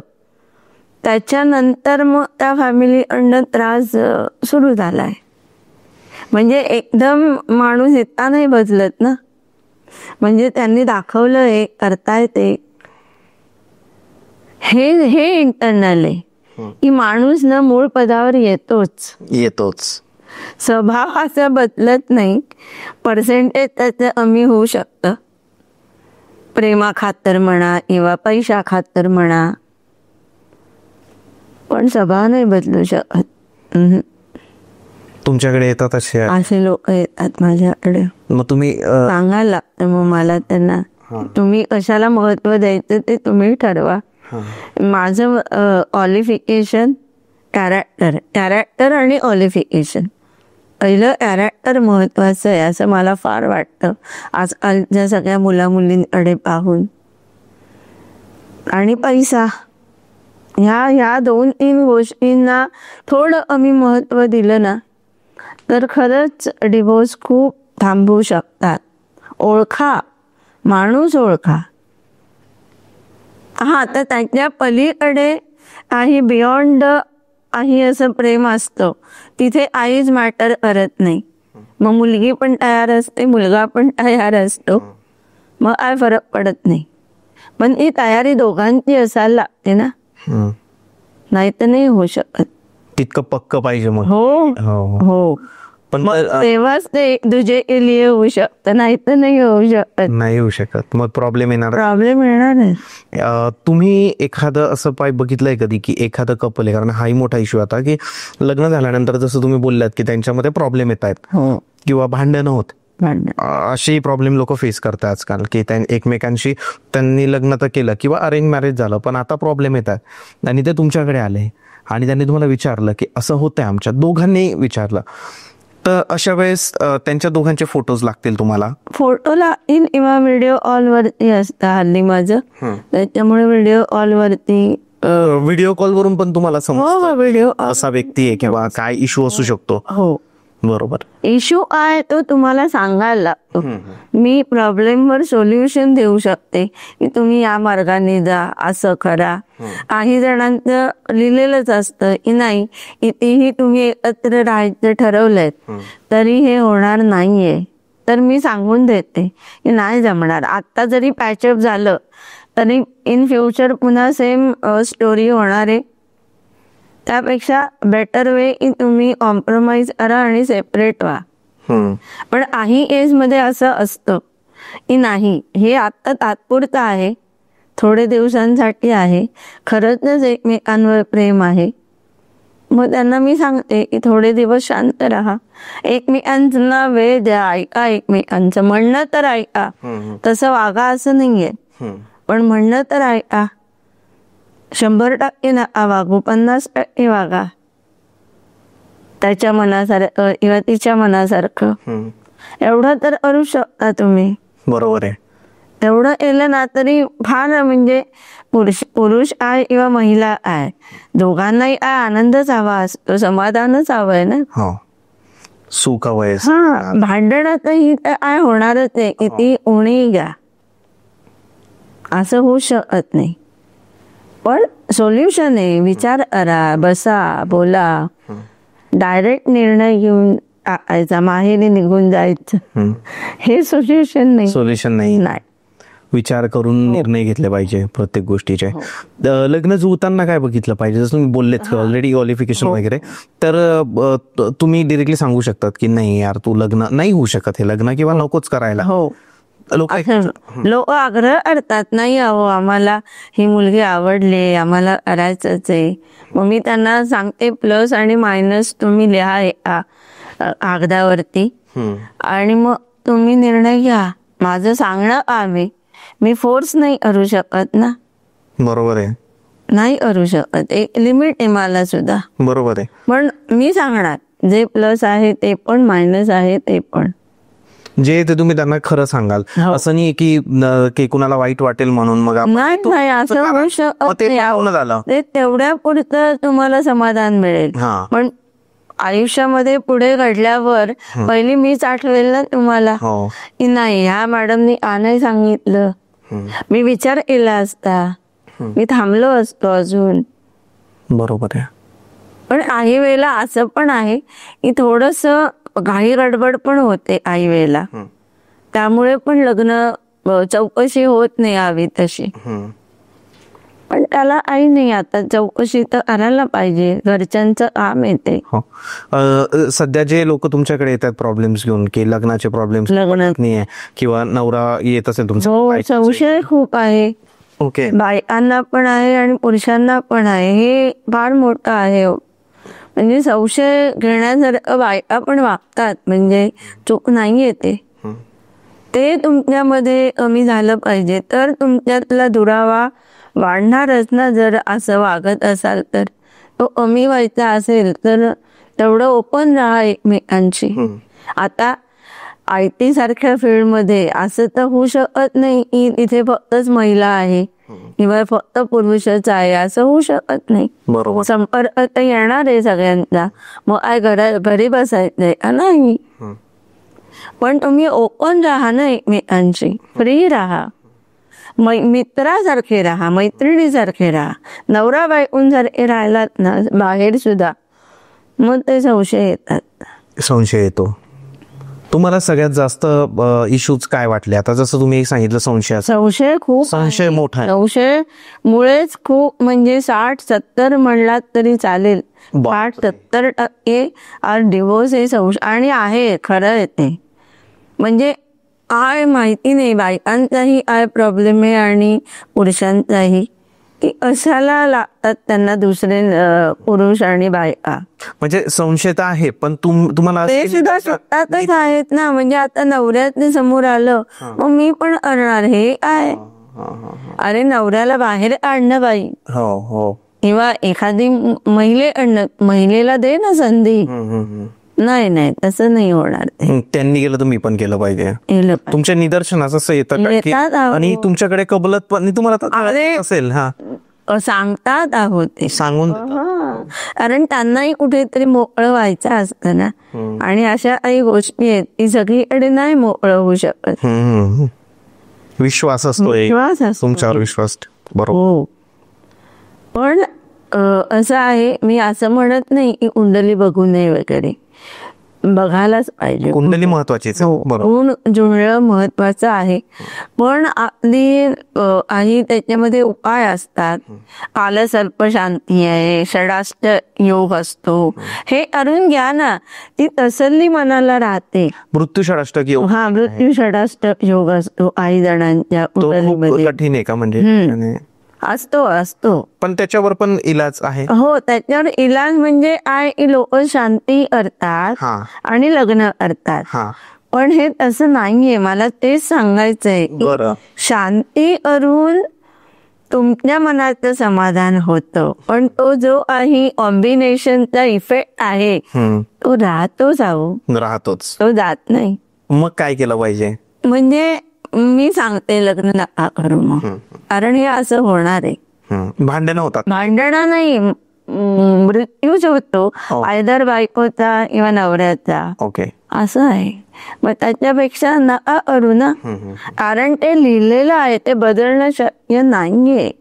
त्याच्यानंतर मग त्या फॅमिलीकडनं त्रास सुरू झालाय. म्हणजे एकदम माणूस इतका नाही बदलत ना. म्हणजे त्यांनी दाखवलं एक, करतायत एक. हे इंटरनल आहे की माणूस ना मूळ पदावर येतोच. स्वभाव असं बदलत नाही. पर्सेंटेज त्याचं कमी होऊ शकतं, प्रेमा खातर म्हणा किंवा पैशा खातर म्हणा, पण स्वभाव नाही बदलू शकत. तुमच्याकडे येतात असे लोक येतात माझ्याकडे. मग तुम्ही सांगायला लागतं मग मला त्यांना, तुम्ही कशाला महत्व द्यायचं ते तुम्ही ठरवा. माझं क्वालिफिकेशन कॅरेक्टर आणि क्वालिफिकेशन. पहिलं कॅरेक्टर महत्वाचं आहे असं मला फार वाटतं आजकालच्या सगळ्या मुलामुलींकडे पाहून. आणि पैसा, ह्या 2-3 गोष्टींना थोडं कमी महत्व दिलं ना तर खरंच डिवोर्स खूप थांबवू शकतात. ओळखा, माणूस ओळखा. तर त्याच्या पलीकडे काही बियॉन्ड काही असं प्रेम असतं, तिथे आईच मॅटर करत नाही. मग मुलगी पण तयार असते, मुलगा पण तयार असतो, मग काय फरक पडत नाही. पण ही तयारी दोघांची असायला लागते ना, नाही तर नाही होऊ शकत. तितकं पक्क पाहिजे मग. हो. पण तेव्हाच ते एक दुजे के लिए होऊ शकतं, नाही तर नाही होऊ शकत. मग प्रॉब्लेम येणार. तुम्ही एखादं असं बघितलंय कधी की एखादं कपल आहे, कारण हाही मोठा इश्यू आता की लग्न झाल्यानंतर जसं तुम्ही बोललात की त्यांच्यामध्ये प्रॉब्लेम येत आहेत किंवा भांडणं होत, असे प्रॉब्लेम लोक फेस करतात आजकाल की एकमेकांशी त्यांनी लग्न तर केलं किंवा अरेंज मॅरेज झालं, पण आता प्रॉब्लेम येतात आणि ते तुमच्याकडे आले आणि त्यांनी तुम्हाला विचारलं की असं होतंय, आमच्या दोघांनी विचारलं, तर अशा वेळेस त्यांच्या दोघांचे फोटोज लागतील तुम्हाला. फोटोला इन किंवा व्हिडिओ कॉल वरती असतं हल्ली माझं, त्याच्यामुळे व्हिडिओ कॉल वरून पण तुम्हाला समजतं व्हिडिओ असा व्यक्ती आहे किंवा काय इश्यू असू शकतो. बरोबर. इश्यू आहे तो तुम्हाला सांगायला लागतो. मी प्रॉब्लेमवर सोल्युशन देऊ शकते की तुम्ही या मार्गाने जा, असं करा. काही जणांचं लिहिलेलंच असतं की नाही, कितीही तुम्ही एकत्र राहायचं ठरवलंय तरी हे होणार नाहीये, तर मी सांगून देते की नाही जमणार. आता जरी पॅचअप झालं तरी इन फ्युचर पुन्हा सेम स्टोरी होणार आहे. त्यापेक्षा बेटर वे की तुम्ही कॉम्प्रोमाइज करा आणि सेपरेट व्हा. पण काही केस मध्ये असं असतं की नाही, हे आता तात्पुरतं आहे, थोडे दिवसांसाठी आहे, खरंच एकमेकांवर प्रेम आहे, मग त्यांना मी सांगते की थोडे दिवस शांत राहा, एकमेकांना वेळ द्या, ऐका एकमेकांचं म्हणणं तर ऐका. तसं वागा असं नाहीये, पण म्हणणं तर ऐका. 100% नका वागू, 50% वागा त्याच्या मनासारखं किंवा तिच्या मनासारखं. एवढं तर करू शकता तुम्ही. बरोबर आहे. एवढं केलं ना तरी फार, म्हणजे पुरुष आहे किंवा महिला आहे, दोघांनाही काय आनंदच हवा असतो, समाधानच हवंय ना. सुख हवंय. भांडणातही काय होणारच आहे, किती उणी घ्या, असं होऊ शकत नाही. पण सोल्युशन आहे, विचार करा, बसा, बोला. डायरेक्ट निर्णय घेऊन टाकायचा, माहेरी निघून जायचं, हे सोल्युशन नाही. विचार करून निर्णय घेतले पाहिजे प्रत्येक गोष्टीचे. लग्न जुळताना काय बघितलं पाहिजे, जसं तुम्ही बोललेत ऑलरेडी क्वालिफिकेशन वगैरे, तर तुम्ही डिरेक्टली सांगू शकतात की नाही यार, तू लग्न नाही होऊ शकत हे लग्न, किंवा नकोच करायला. लोक आग्रह करतात, नाही अहो आम्हाला ही मुलगी आवडली, आम्हाला करायचंच आहे. मग मी त्यांना सांगते प्लस आणि मायनस तुम्ही लिहा कागदावरती आणि मग तुम्ही निर्णय घ्या. माझं सांगणं मी फोर्स नाही करू शकत ना. बरोबर आहे. नाही करू शकत. एक लिमिट आहे मला सुद्धा. बरोबर आहे. पण मी सांगणार जे प्लस आहे ते पण, मायनस आहे ते पण, जे ते तुम्ही त्यांना खरं सांगाल. असं नाही की कुणाला वाईट वाटेल म्हणून मग नाही असं होऊ शकत नाही. ते तेवढ्या पुरतं तुम्हाला समाधान मिळेल. पण आयुष्यामध्ये पुढे घडल्यावर पहिली मीच आठवेल ना तुम्हाला की नाही ह्या मॅडमनी नाही सांगितलं, मी विचार केला असता, मी थांबलो असतो अजून. बरोबर आहे. पण काही वेळेला असं पण आहे की थोडस घाई गडबड पण होते काही वेळेला, त्यामुळे पण लग्न चौकशी होत नाही हवी तशी. पण त्याला आई नाही, आता चौकशी तर करायला पाहिजे, घरच्यांचं काम येते. सध्या जे लोक तुमच्याकडे येतात प्रॉब्लेम्स घेऊन की लग्नाचे प्रॉब्लेम्स नाही किंवा नवरा येत असेल तुमचा, संशय खूप आहे. ओके. बायकांना पण आहे आणि पुरुषांना पण आहे. हे फार मोठं आहे. म्हणजे संशय घेण्यासारखं बायका पण वागतात, म्हणजे चूक नाहीये ते तुमच्यामध्ये कमी झालं पाहिजे तर तुमच्यातला दुरावा वाढणारच ना. जर असं वागत असाल तर तो कमी व्हायचा असेल तर तेवढं ओपन राहा एकमेकांशी. आता IT सारख्या फील्डमध्ये असं तर होऊ शकत नाही की इथे फक्तच महिला आहे किंवा फक्त पुरुषच आहे, असं होऊ शकत नाही. बरोबर. संपर्क तर येणार आहे सगळ्यांचा, मग घरी बसायचंय का नाही. पण तुम्ही ओपन राहा ना एकमेकांशी, फ्री राहा, मित्रासारखे राहा, मैत्रिणीसारखे राहा. नवरा बायकोंसारखे राहिलात ना बाहेर सुद्धा, मग ते संशय येतात. संशय येतो. तुम्हाला सगळ्यात जास्त इश्यूज काय वाटले? आता जसं तुम्ही सांगितलं संशय खूप, संशय मोठा आहे. संशय मुळेच खूप, म्हणजे 60-70 म्हणलात तरी चालेल, 60-70% डिवोर्स हे संशय. आणि आहे खरं आहे ते, म्हणजे काय माहिती नाही, बायकांचाही काय प्रॉब्लेम आहे आणि पुरुषांचाही, की कशाला लागतात त्यांना दुसरे पुरुष आणि बायका. म्हणजे संशय तर आहे पण तुम्हाला ते सुद्धा स्वतःच आहेत ना. म्हणजे आता नवऱ्याने समोर आलं मग मी पण करणार, हे काय. अरे नवऱ्याला बाहेर काढणं बाई, किंवा एखादी महिलेला दे ना संधी. नाही तसं नाही होणार. त्यांनी केलं तर मी पण केलं पाहिजे. तुमच्या निदर्शनास असं येतं आणि तुमच्याकडे कबलत पण तुम्हाला असेल सांगतात आहोत सांगून, कारण त्यांनाही कुठेतरी मोकळं व्हायचं असतं ना. आणि अशा काही गोष्टी आहेत की सगळीकडे नाही मोकळं होऊ शकत. विश्वास असतो, तुमच्यावर विश्वास. बरोबर. पण असं आहे, मी असं म्हणत नाही की कुंडली बघू नये वगैरे, बघायलाच पाहिजे. कुंडली महत्वाची, गुण जुळणं महत्वाचं आहे. पण आपली काही त्याच्यामध्ये उपाय असतात. कालसर्प शांती आहे, षडाष्ट योग असतो, हे करून घ्या ना, ती तसल्ली मनाला राहते. मृत्यू षडाष्टक योग, मृत्यू षडाष्टक योग असतो काही जणांच्या कुंडलीमध्ये. कठीण आहे का? म्हणजे असतो पण त्याच्यावर पण इलाज आहे. हो, त्याच्यावर इलाज म्हणजे लोक शांती करतात आणि लग्न करतात. पण हे तसं नाहीये, मला तेच सांगायचंय. शांती करून तुमच्या मनाचं समाधान होतं, पण तो जो काही कॉम्बिनेशनचा इफेक्ट आहे तो राहतोच, तो जात नाही. मग काय केलं पाहिजे? म्हणजे मी सांगते लग्न नका करू मग, कारण हे असं होणार आहे. भांडणं नाही, मृत्यूच होतो, आयदर बायकोचा किंवा नवऱ्याचा. असं आहे. मग त्याच्यापेक्षा नका करू ना, कारण ते लिहिलेलं आहे, ते बदलणं शक्य नाहीये.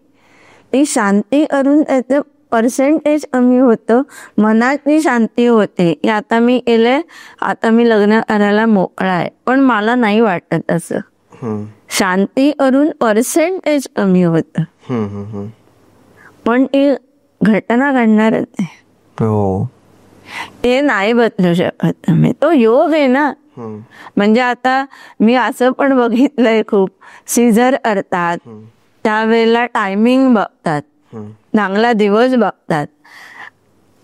ती शांती करून त्याचं पर्सेंटेज कमी होतं, मनाची शांती होते की आता मी केलंय, आता मी लग्न करायला मोकळा आहे. पण मला नाही वाटत असं. शांती करून पर्सेंटेज कमी होत, पण ती घटना घडणारच आहे. ते नाही बदलू शकत. तो योग आहे ना. म्हणजे आता मी असं पण बघितलंय, खूप सीझर करतात त्यावेळेला टायमिंग बघतात, चांगला दिवस बघतात,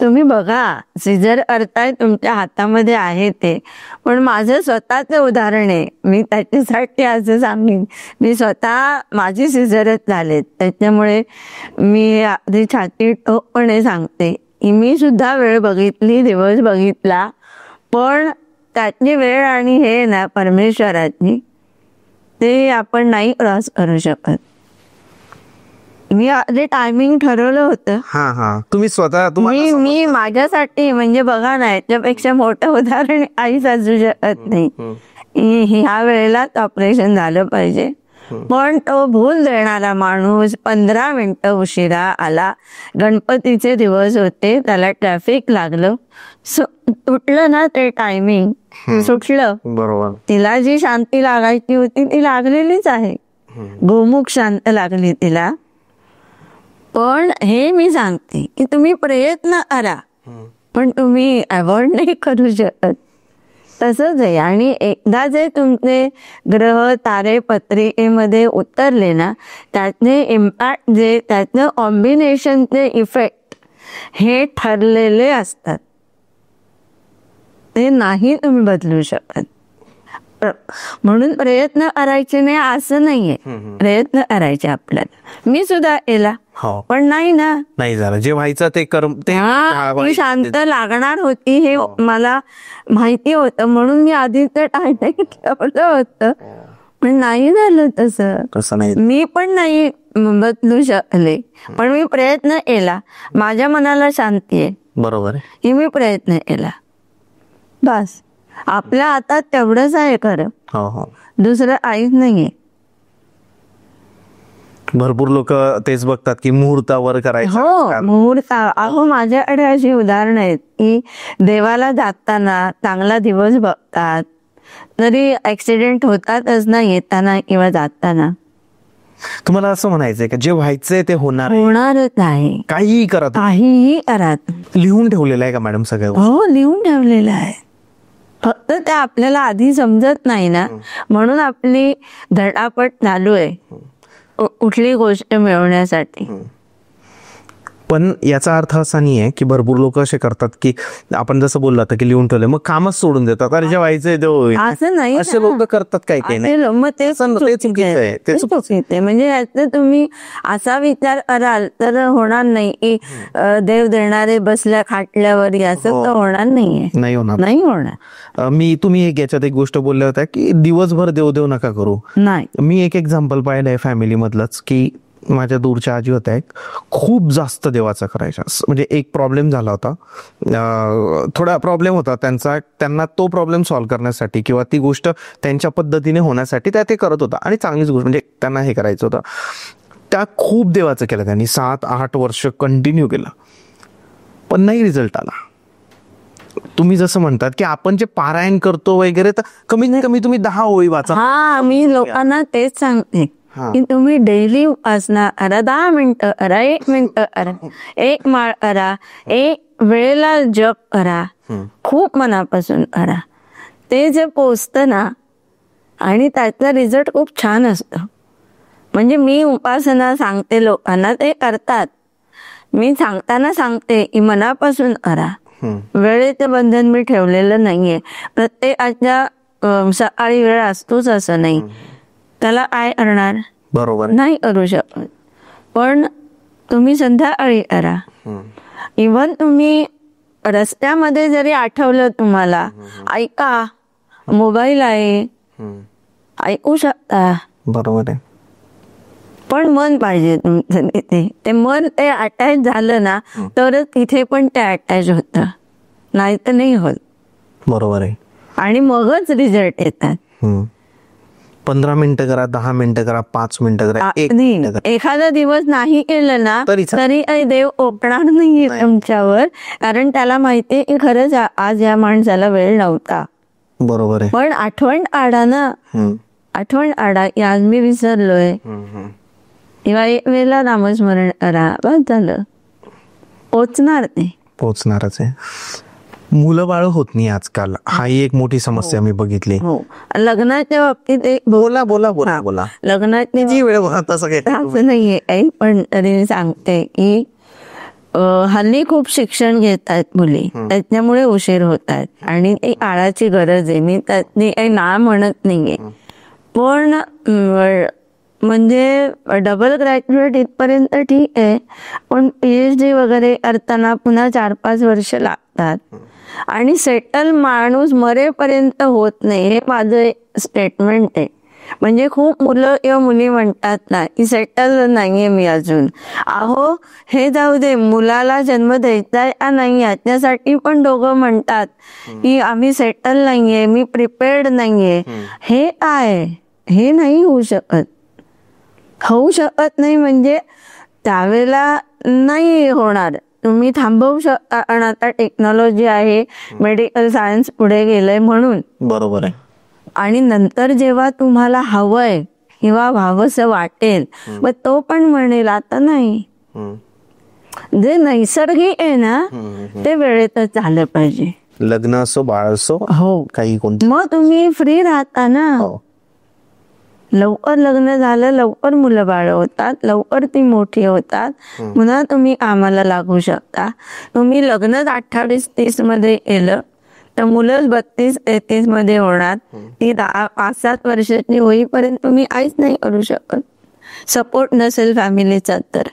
तुम्ही बघा, सिझर करताय तुमच्या हातामध्ये आहे ते, पण माझं स्वतःचं उदाहरण आहे. मी त्याच्यासाठी असं सांगेन, मी स्वतः माझी सिझरच झालेत, त्याच्यामुळे मी आधी छाती ठोकपणे सांगते की मी सुद्धा वेळ बघितली, दिवस बघितला, पण त्याची वेळ आणि हे ना परमेश्वराची, ते आपण नाही क्रॉस करू शकत. मी आधी टायमिंग ठरवलं होतं. तुम्ही स्वतः मी माझ्यासाठी, म्हणजे बघा ना, याच्यापेक्षा मोठं उदाहरण काहीच असू शकत नाही. ह्या वेळेलाच ऑपरेशन झालं पाहिजे, पण तो भूल देणारा माणूस 15 मिनिटं उशिरा आला. गणपतीचे दिवस होते, त्याला ट्रॅफिक लागलं, तुटलं ना ते टायमिंग, सुटलं. बरोबर. तिला जी शांती लागायची होती ती लागलेलीच आहे, गोमुख शांत लागली तिला. पण हे मी सांगते की तुम्ही प्रयत्न करा, पण तुम्ही अवॉइड नाही करू शकत. तसंच आहे. आणि एकदा जे तुमचे ग्रह तारे पत्रिकेमध्ये उतरले ना, त्याचे इम्पॅक्ट, जे त्याचं कॉम्बिनेशनचे इफेक्ट हे ठरलेले असतात, ते नाही तुम्ही बदलू शकत. म्हणून प्रयत्न करायचे नाही असं नाहीये, प्रयत्न करायचे आपल्याला. मी सुद्धा केला, पण नाही ना, नाही झालं जे व्हायचं ते कर्म. ती शांत लागणार होती हे मला माहिती होतं, म्हणून मी आधी तर टाळलं ठेवलं होतं, पण नाही झालं तसं. मी पण नाही बदलू शकले, पण मी प्रयत्न केला. माझ्या मनाला शांती आहे, बरोबर आहे, हे मी प्रयत्न केला. बस आपल्या हातात तेवढंच आहे खरं, दुसरं काहीच नाहीये. भरपूर लोक तेच बघतात की मुहूर्तावर करायचं. हो, मुहूर्त. अहो, माझ्याकडे अशी उदाहरणं आहेत की देवाला जाताना चांगला दिवस बघतात, तरी ऍक्सिडेंट होतातच ना येताना किंवा जाताना. तुम्हाला असं म्हणायचंय का जे व्हायचंय ते होणारच आहे, काहीही करा, काहीही करा. लिहून ठेवलेलं आहे का मॅडम सगळं? हो, लिहून ठेवलेलं आहे, फक्त ते आपल्याला आधी समजत नाही ना, म्हणून आपली धडापट चालू आहे कुठली गोष्ट मिळवण्यासाठी. पण याचा अर्थ असा नाही आहे की भरपूर लोक असे करतात की आपण जसं बोलला की लिहून ठेवले मग कामच सोडून देतात, अरे जे व्हायचंय ते होईल, असं नाही. असे लोक करतात काही काही नाही. मग ते चुकीचं आहे. म्हणजे याचा तुम्ही असा विचार कराल तर होणार नाही की देव देणारे बसल्या खाटल्यावर, असं तर होणार नाहीये, नाही होणार. तुम्ही याच्यात एक गोष्ट बोलल्या होत्या की दिवसभर देव नका करू. नाही, मी एक एक्झाम्पल पाहिलंय फॅमिली मधलंच की माझ्या दूरच्या आजी होत्या, एक खूप जास्त देवाचा करायच्या. म्हणजे एक प्रॉब्लेम झाला होता, थोडा प्रॉब्लेम होता त्यांना तो प्रॉब्लेम सॉल्व्ह करण्यासाठी किंवा ती गोष्ट त्यांच्या पद्धतीने होण्यासाठी त्या ते करत होता, आणि चांगलीच गोष्ट, म्हणजे त्यांना हे करायचं होतं. त्या खूप देवाचं केलं त्यांनी, 7-8 वर्ष कंटिन्यू केलं, पण नाही रिझल्ट आला. तुम्ही जसं म्हणतात की आपण जे पारायण करतो वगैरे, तर कमीत कमी तुम्ही 10 ओळी वाचा. मी लोकांना तेच सांगते की तुम्ही डेली उपासना करा, 10 मिनिटं करा, 1 मिनिट करा, 1 माळ करा, 1 वेळेला जप करा, खूप मनापासून करा. ते जे पोचतं ना, आणि त्याचा रिझल्ट खूप छान असतो. म्हणजे मी उपासना सांगते लोकांना, ते करतात. मी सांगताना सांगते की मनापासून करा, वेळेचं बंधन मी ठेवलेलं नाहीये. प्रत्येकाच्या सकाळी वेळ असतोच असं नाही, त्याला काय करणार, बरोबर नाही करू शकत. पण तुम्ही संध्याकाळी करा. इव्हन तुम्ही रस्त्यामध्ये जरी आठवलं तुम्हाला, ऐका, मोबाईल आहे, ऐकू शकता, बरोबर आहे. पण मन पाहिजे तुमचं तिथे. ते मन ते अटॅच झालं ना, तरच तिथे पण ते अटॅच होतं, नाही तर नाही होत. बरोबर आहे. आणि मगच रिझल्ट येतात. 15 मिनिटं करा, 10 मिनिटं करा, 5 मिनिटं करा, 1 मिनिट करा. एखादा दिवस नाही केलं ना तरी देव ओपणार नाहीये तुमच्यावर, कारण त्याला माहितीये की खरंच आज या माणसाला वेळ नव्हता. बरोबर आहे. पण आठवण काढा ना, आठवण काढा की आज मी विसरलोय, किंवा एक वेळेला नामस्मरण करा, बस झालं, पोचणार ते. पोचणारच आहे. मुलं बाळ होत नाही आजकाल, हा एक मोठी समस्या मी बघितली. लग्नाच्या बाबतीत एक बोला बोला बोला बोला लग्नाची जी वेळ असं नाहीये काही, पण तरी सांगते की हल्ली खूप शिक्षण घेत आहेत मुली, त्याच्यामुळे उशीर होत आहेत आणि ती काळाची गरज आहे. मी त्यातनी काही ना म्हणत नाहीये, पण म्हणजे डबल ग्रॅज्युएट इथपर्यंत ठीक आहे, पण PhD वगैरे करताना पुन्हा 4-5 वर्ष लागतात आणि सेटल माणूस मरेपर्यंत होत नाही, हे माझं स्टेटमेंट आहे. म्हणजे खूप मुलं किंवा मुली म्हणतात ना की सेटल नाहीये मी अजून. अहो हे जाऊ दे, मुलाला जन्म द्यायचा आहे नाही याच्यासाठी पण दोघं म्हणतात की आम्ही सेटल नाहीये, मी प्रिपेअर्ड नाहीये. हे काय, हे नाही होऊ शकत. होऊ शकत नाही म्हणजे त्यावेळेला नाही होणार. तुम्ही थांबवू शकता, पण आता टेक्नॉलॉजी आहे, मेडिकल सायन्स पुढे गेलंय म्हणून. बरोबर आहे. आणि नंतर जेव्हा तुम्हाला हवंय किंवा व्हावंसं वाटेल, मग तो पण म्हणेल आता नाही. जे नैसर्गिक आहे ना ते वेळेतच झालं पाहिजे. लग्न असो, बाळ असो, हो, काही कोणतं, मग तुम्ही फ्री राहता ना. लवकर लग्न झालं, लवकर मुलं बाळ होतात, लवकर ती मोठी होतात, पुन्हा तुम्ही कामाला लागू शकता. तुम्ही लग्नच 28-30 मध्ये केलं तर मुलं 32-33 मध्ये होणार. ती 5-7 वर्षाची होईपर्यंत तुम्ही काहीच नाही करू शकत, सपोर्ट नसेल फॅमिलीचा तर.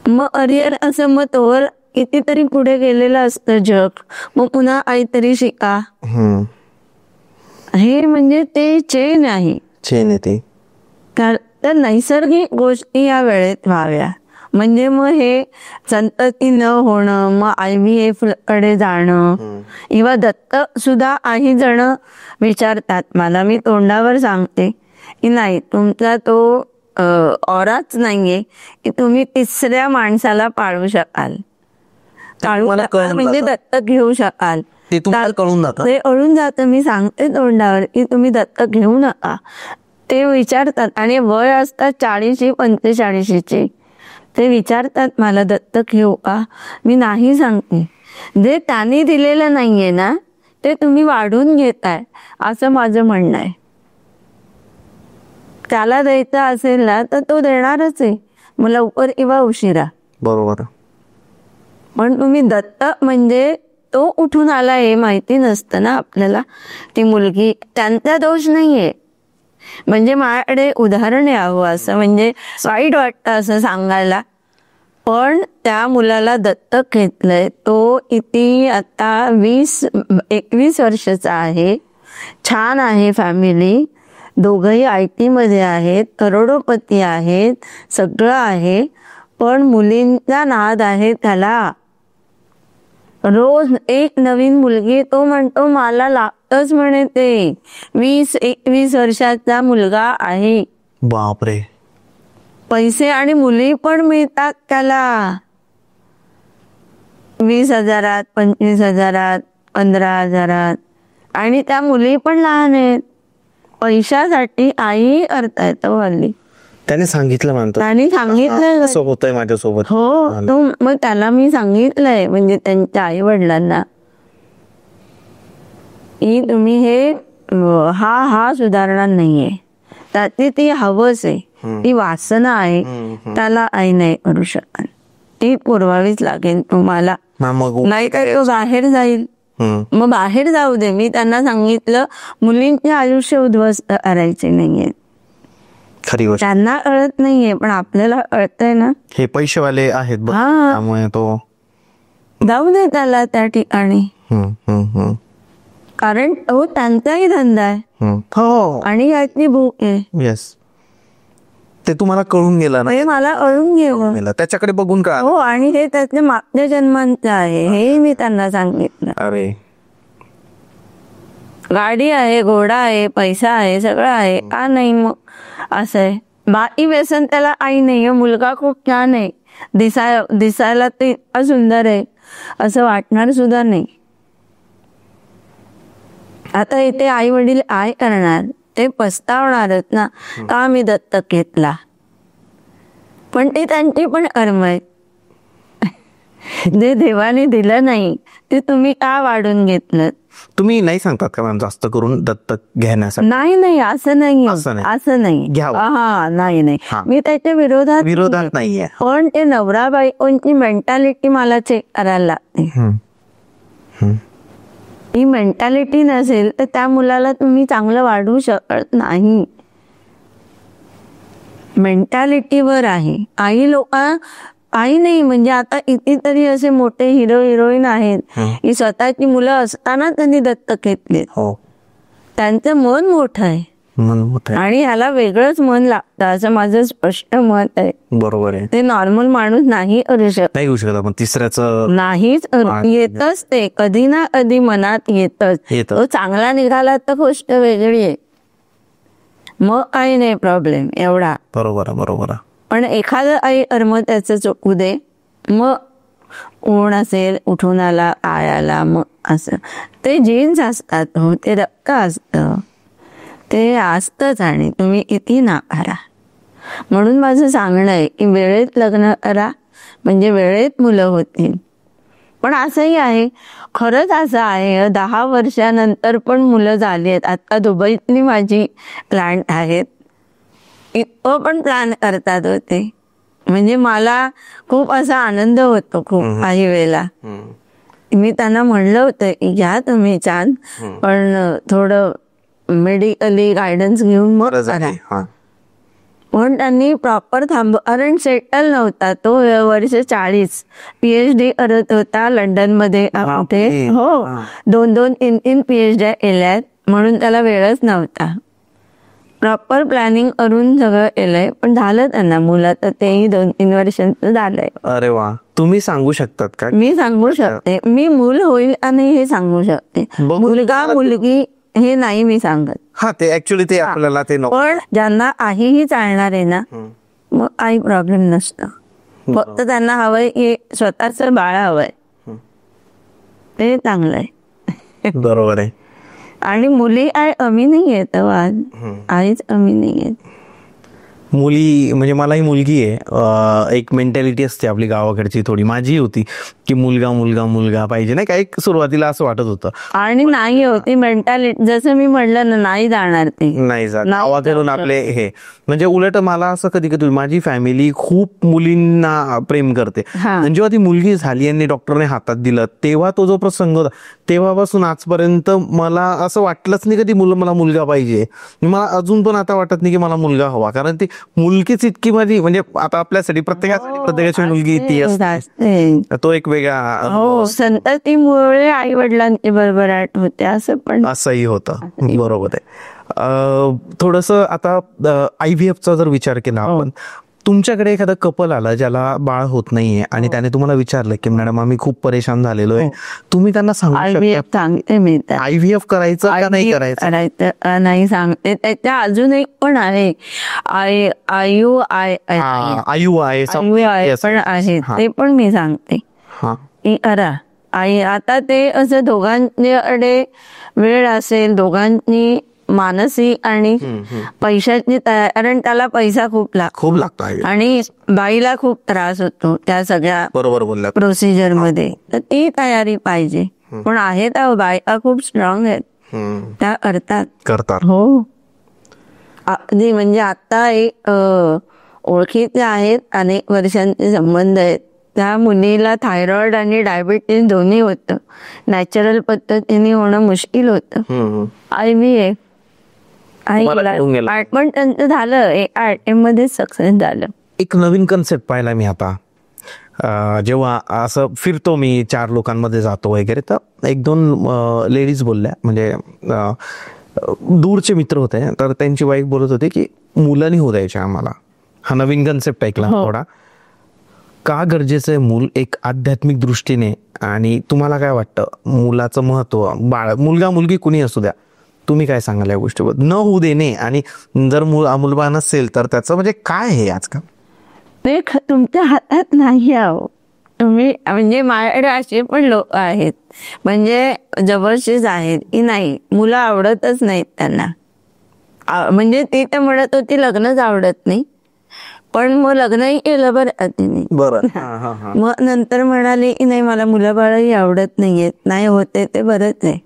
मग करिअर असं, मग तोवर कितीतरी पुढे गेलेलं असतं जग, मग पुन्हा काहीतरी शिका. हे म्हणजे ते चेन आहे, चेन आहे ते. तर नैसर्गिक गोष्टी या वेळेत व्हाव्या. म्हणजे मग हे संतती न होणं, मग IVF कडे जाणं किंवा दत्तक सुद्धा काही जण विचारतात मला. मी तोंडावर सांगते की नाही, तुमचा तो ऑराच नाहीये की तुम्ही तिसऱ्या माणसाला पाळू शकाल, म्हणजे दत्तक घेऊ शकाल. ते तुम्हाला कळून जातं, ते कळून जातं. मी सांगते तोंडावर की तुम्ही दत्तक घेऊ नका. ते विचारतात आणि वय असतात 40-45. ते विचारतात मला दत्तक घेऊ का, मी नाही सांगते. जे त्यांनी दिलेलं नाहीये ना ते तुम्ही वाढून घेताय असं माझं म्हणणं आहे. त्याला द्यायचं असेल ना तर तो देणारच आहे, मग लवकर किंवा उशिरा. बरोबर. पण तुम्ही दत्तक म्हणजे तो उठून आला हे माहिती नसतं ना आपल्याला. ती मुलगी, त्यांचा दोष नाहीये. म्हणजे माझ्याकडे उदाहरण यावं असं, म्हणजे वाईट वाटतं असं सांगायला, पण त्या मुलाला दत्तक घेतलंय. तो किती आता 20-21 वर्षाचा आहे, छान आहे फॅमिली, दोघंही IT मध्ये आहेत, करोडोपती आहेत, सगळं आहे, पण मुलींचा नाद आहे त्याला. रोज एक नवीन मुलगी, तो म्हणतो मला लागतच म्हणे. ते 20-21 वर्षाचा मुलगा आहे. बापरे. पैसे आणि मुली पण मिळतात त्याला 20,000, 25,000, 15,000, आणि त्या मुली पण लहान आहेत. पैशासाठी आई करतायत हल्ली. त्याने सांगितलं, म्हणतो त्यांनी सांगितलं होतंय माझ्यासोबत. हो, मग त्याला मी सांगितलंय म्हणजे त्यांच्या आई वडिलांना की तुम्ही हे हा सुधारणा नाहीये, त्याची ती हवस आहे, ती वासना आहे, त्याला आई नाही करू शकत. ती पुरवावीच लागेल तुम्हाला, नाहीतर तो बाहेर जाईल. मग बाहेर जाऊ दे. मी त्यांना सांगितलं मुलींचे आयुष्य उद्ध्वस्त करायचे नाहीये. खरी गोष्ट, त्यांना कळत नाहीये पण आपल्याला कळतंय ना. हे पैसेवाले आहेत त्यामुळे तो जाऊ दे त्याला त्या ठिकाणी, कारण तो त्यांचाही धंदा आहे. हो, आणि यातली भूक आहे. येस, ते तुम्हाला कळून गेलं ना. हे मला कळून गेलं, त्याच्याकडे बघून का. हो, आणि हे त्याच्या मागच्या जन्मांचं आहे, हे मी त्यांना सांगितलं. अरे, गाडी आहे, घोडा आहे, पैसा आहे, सगळं आहे, का नाही मग असं आहे. बाकी व्यसन त्याला आई नाहीये. मुलगा खूप छान आहे, दिसायला ते इतका सुंदर आहे असं वाटणार सुद्धा नाही. आता इथे आई वडील काय करणार, ते पस्तावणारच ना, का मी दत्तक घेतला. पण ते त्यांची पण कर्म आहेत. जे देवाने दिलं नाही ते तुम्ही का वाढून घेतलं, तुम्ही नाही सांगतात का मॅम जास्त करून दत्तक घेण्यासाठी? नाही असं नाही, असं नाही. असं नाही. घ्यावं. हा नाही हा. मी त्याच्या विरोधात विरोधात नाहीये. पण ते नवरा बायकोंची मेंटॅलिटी मला चेक करायला लागते. ही मेंटॅलिटी नसेल तर त्या मुलाला तुम्ही चांगलं वाढवू शकत नाही. मेंटॅलिटीवर आहे. आई नाही म्हणजे आता कितीतरी असे मोठे हिरो हिरोईन आहेत की स्वतःची मुलं असताना त्यांनी दत्तक घेतले. त्यांचं मन मोठं आहे आणि ह्याला वेगळंच मन लागतं असं माझं स्पष्ट मत आहे. बरोबर आहे. ते नॉर्मल माणूस नाही करू शकत. नाही होऊ शकत. आपण तिसऱ्याचं नाहीच येतच ते कधी ना कधी मनात येतच. तो चांगला निघाला तर गोष्ट वेगळी आहे, मग काही नाही प्रॉब्लेम एवढा. बरोबर. पण एखादं आई कर्म त्याचं चुकू दे, मग ऊन असेल उठून आला आयाला, मग असं ते जीन्स असतात, ते रक्त असतं, ते असतंच आणि तुम्ही किती नाकारा. म्हणून माझं सांगणं आहे की वेळेत लग्न करा म्हणजे वेळेत मुलं होतील. पण असंही आहे, खरंच असं आहे 10 वर्षानंतर पण मुलं झाली आहेत. आता दुबईतली माझी क्लायंट आहेत, इतकं पण प्लॅन करतात होते. म्हणजे मला खूप असा आनंद होतो खूप काही वेळेला. मी त्यांना म्हणलं होतं की घ्या तुम्ही छान, पण थोडं मेडिकली गायडन्स घेऊन मग करा. पण त्यांनी प्रॉपर कारण सेटल नव्हता तो. वर्ष 40 PhD करत होता लंडनमध्ये कुठे. हो, 2-2, 3-3 PhD केल्यात, म्हणून त्याला वेळच नव्हता. प्रॉपर प्लॅनिंग करून सगळं केलंय, पण झालं त्यांना मुलं, तर तेही 2-3 वर्षांचं झालंय. अरे वा. तुम्ही सांगू शकतात का? मी सांगू शकते. मी मूल होईल आणि हे सांगू शकते. मुलगा मुलगी हे नाही मी सांगत. हा, ते ऍक्च्युली ते आपल्याला ते नको. पण ज्यांना आईही चालणार आहे ना, मग काही प्रॉब्लेम नसतं. फक्त त्यांना हवंय की स्वतःच बाळ हवंय, ते चांगलं आहे. बरोबर आहे. आणि मुली आई कमी नाही येत, आईच कमी नाही येत. मुली म्हणजे मलाही मुलगी आहे. एक मेंटॅलिटी असते आपली गावाकडची, थोडी माझी होती की मुलगा पाहिजे, नाही का. एक सुरुवातीला असं वाटत होतं आणि नाही होती मेंटॅलिटी. जसं मी म्हटलं ना, नाही जाणार ते, नाही जात गावाकडून आपले हे. म्हणजे उलट मला असं कधी कधी माझी फॅमिली खूप मुलींना प्रेम करते. आणि जेव्हा ती मुलगी झाली आणि डॉक्टरने हातात दिलं, तेव्हा तो जो प्रसंग होता, तेव्हापासून आजपर्यंत मला असं वाटलंच नाही कधी मला मुलगा पाहिजे. मला अजून पण आता वाटत नाही की मला मुलगा हवा, कारण ती मुलगीच इतकी माझी, म्हणजे आता आपल्यासाठी प्रत्येकाची मुलगी ती असते, तो एक वेगळा. हो, संततीमुळे आई वडिलांची बरोबराट होते, असं पण असंही होतं. बरोबर आहे. थोडंसं आता IVF चा जर विचार केला आपण, तुमच्याकडे एखादं कपल आलं ज्याला बाळ होत नाहीये आणि त्याने तुम्हाला विचारलं की मॅडम आम्ही खूप परेशान झालेलो आहे, तुम्ही त्यांना सांगू शकता सांगते मी IVF करायचं का नाही करायचं? नाही सांगते. त्याच्या अजून एक पण आहे, IUI पण आहे, ते पण मी सांगते की करा. आता ते असं दोघांकडे वेळ असेल, दोघांनी मानसिक आणि पैशाची, कारण त्याला पैसा खूप लागतो आणि बाईला खूप त्रास होतो त्या सगळ्या बरोबर प्रोसिजर मध्ये, तर ती तयारी पाहिजे. पण आहेत बायका खूप स्ट्रॉंग आहेत, त्या करतात. हो, अगदी. म्हणजे आता एक ओळखीचे आहेत, अनेक वर्षांचे संबंध आहेत. त्या मुलीला थायरॉइड आणि डायबिटीज दोन्ही होतं. नॅचरल पद्धतीने होणं मुश्किल होतं. IVF पण त्यांचं झालं, एका अटेम्प्ट मध्ये सक्सेस झालं. एक नवीन कन्सेप्ट पाहिला मी आता, जेव्हा असं फिरतो मी 4 लोकांमध्ये जातो वगैरे, तर 1-2 लेडीज बोलल्या, म्हणजे दूरचे मित्र होते, तर त्यांची वाईफ बोलत होते की मुलं नाही होऊ द्यायचे आम्हाला. हा नवीन कन्सेप्ट ऐकला थोडा. का गरजेचं आहे मूल एक आध्यात्मिक दृष्टीने, आणि तुम्हाला काय वाटतं मुलाचं महत्व? बाळ, मुलगा मुलगी कुणी असू द्या, तुम्ही काय सांगाल या गोष्टीबद्दल? न होऊ देणे, आणि जर मुलबाळ नसेल तर त्याचं म्हणजे काय आहे आजकाल? ते तुमच्या हातात नाही आहो. तुम्ही म्हणजे माझ्याकडे असे पण लोक आहेत, म्हणजे जबरदस्त आहेत की नाही, मुलं आवडतच नाहीत त्यांना. म्हणजे ती तर म्हणत होती लग्नच आवडत नाही, पण मग लग्नही केलं बरं. मग नंतर म्हणाले की नाही मला मुलं बाळही आवडत नाहीयेत, नाही होते ते बरंच आहे.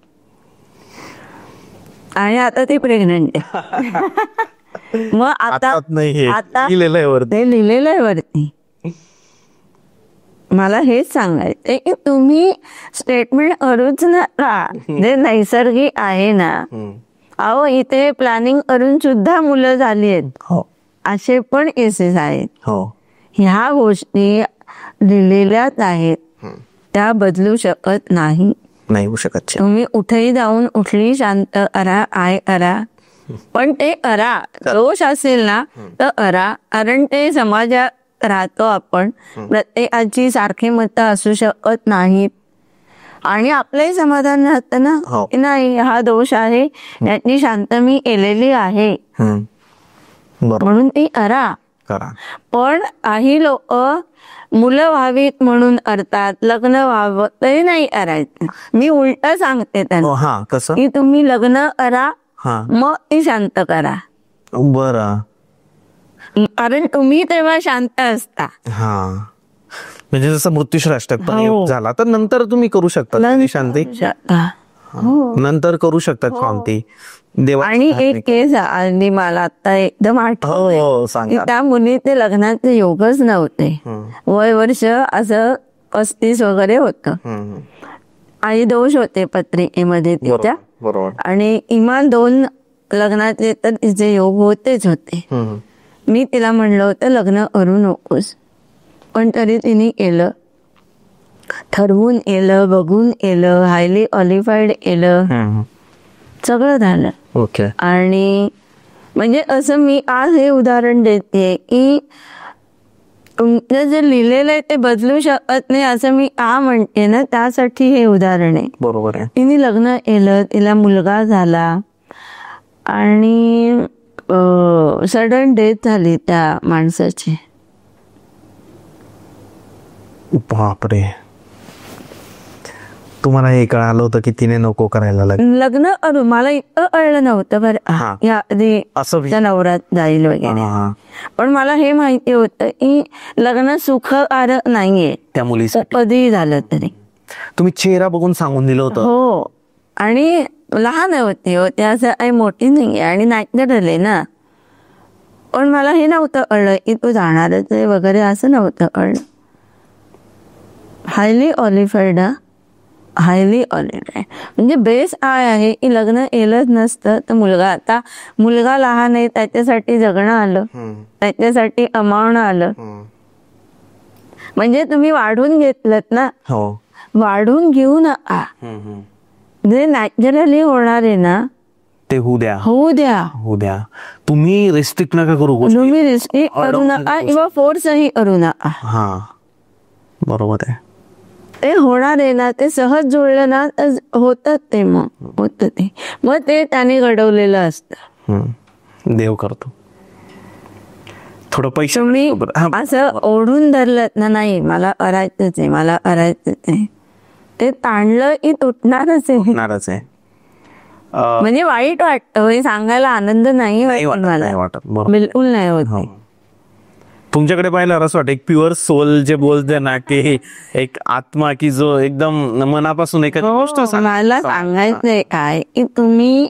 आणि आता ती प्रेग्नंट आहे. मग आता नाही आता लिहिलेलं आहे वरती. ते लिहिलेलं आहे वरती. मला हेच सांगायचंय की तुम्ही स्टेटमेंट करूच नका. जे नैसर्गिक आहे ना, अहो इथे प्लॅनिंग करून सुद्धा मुलं झाली आहेत. हो असे पण केसेस आहेत. हो ह्या गोष्टी लिहिलेल्याच आहेत, त्या बदलू शकत नाही. नाही होऊ शकत. तुम्ही उठेही जाऊन उठली शांत करा, आय करा, पण ते करा. दोष असेल ना तर करा, कारण ते समाजात राहतो आपण. प्रत्येकाची सारखी मतं असू शकत नाहीत आणि आपलंही समाधान राहतं ना की नाही हा दोष आहे, याची शांत मी केलेली आहे म्हणून ती करा. पण काही लोक मुलं व्हावीत म्हणून करतात, लग्न व्हावं तरी नाही करायचं. मी उलट सांगते त्यांना की तुम्ही लग्न करा मग ती शांत करा. बरं, कारण तुम्ही तेव्हा शांत असता. म्हणजे जसं मृत्यूश्राष्टक झाला तर नंतर तुम्ही करू शकता शांती, नंतर करू शकतात शांती. आणि एक केस आणि मला आता एकदम आठवलं, त्या मुलीचे लग्नाचे योगच नव्हते. वय वर्ष असं 35 वगैरे होतं आणि दोष होते पत्रिकेमध्ये तिच्या. आणि किमान 2 लग्नाचे तर तिचे योग होतेच होते. मी तिला म्हणलं होतं लग्न करू नकोस, पण तरी तिने केलं. ठरवून केलं, बघून केलं, हायली क्वालिफाईड केलं, सगळं झालं. आणि म्हणजे असं मी आज हे उदाहरण देते की तुमचं जे लिहिलेलं आहे ते बदलू शकत नाही असं मी का म्हणते ना, त्यासाठी हे उदाहरण आहे. बरोबर आहे. तिने लग्न केलं, तिला मुलगा झाला आणि सडन डेथ झाली त्या माणसाची. बापरे, तुम्हाला हे कळालं होतं की तिने नको करायला लग्न करू? मला इतकं कळलं नव्हतं बरं या आधी असं नवरात जाईल वगैरे, पण मला हे माहिती होतं की लग्न सुखकारक नाहीये त्या मुलीसाठी कधीही झालं तरी. तुम्ही चेहरा बघून सांगून दिलं होतं. हो, आणि लहान होती हो, त्या असं काही मोठी नाही आणि नॅचरल आहे ना. पण मला हे नव्हतं कळलं की तू जाणारच आहे वगैरे, असं नव्हतं कळलं. हायली क्वालिफाईड, हायली क्वालिफाईड म्हणजे बेस काय आहे की लग्न केलंच नसतं तर आता मुलगा लहान आहे त्याच्यासाठी जगणं आलं, त्याच्यासाठी कमावणं आलं. म्हणजे तुम्ही वाढून घेतलं ना, वाढून घेऊ नका. जे नॅचरली होणार आहे ना ते होऊ द्या, होऊ द्या, होऊ द्या. तुम्ही रिस्ट्रिक्ट नका करू, तुम्ही रिस्ट्रिक्ट करू नका किंवा फोर्सही करू नका. बरोबर आहे. ते होणार आहे ना, ते सहज जुळलं ना तर होतं ते, मग होतं ते, मग ते त्याने घडवलेलं असतं. देव करतो. थोडं पैसे तुम्ही असं ओढून धरलं ना, नाही मला करायचंच आहे, मला करायचंच आहे, ते ताणलं की तुटणारच आहे. म्हणजे वाईट वाटतं हे सांगायला, आनंद नाही वाटत, बिलकुल नाही होत. तुमच्याकडे पाहिलं असं वाटतं एक प्युअर सोल जे बोलते ना की एक आत्मा की जो एकदम मनापासून एखादी गोष्ट मला सांगायचंय काय की तुम्ही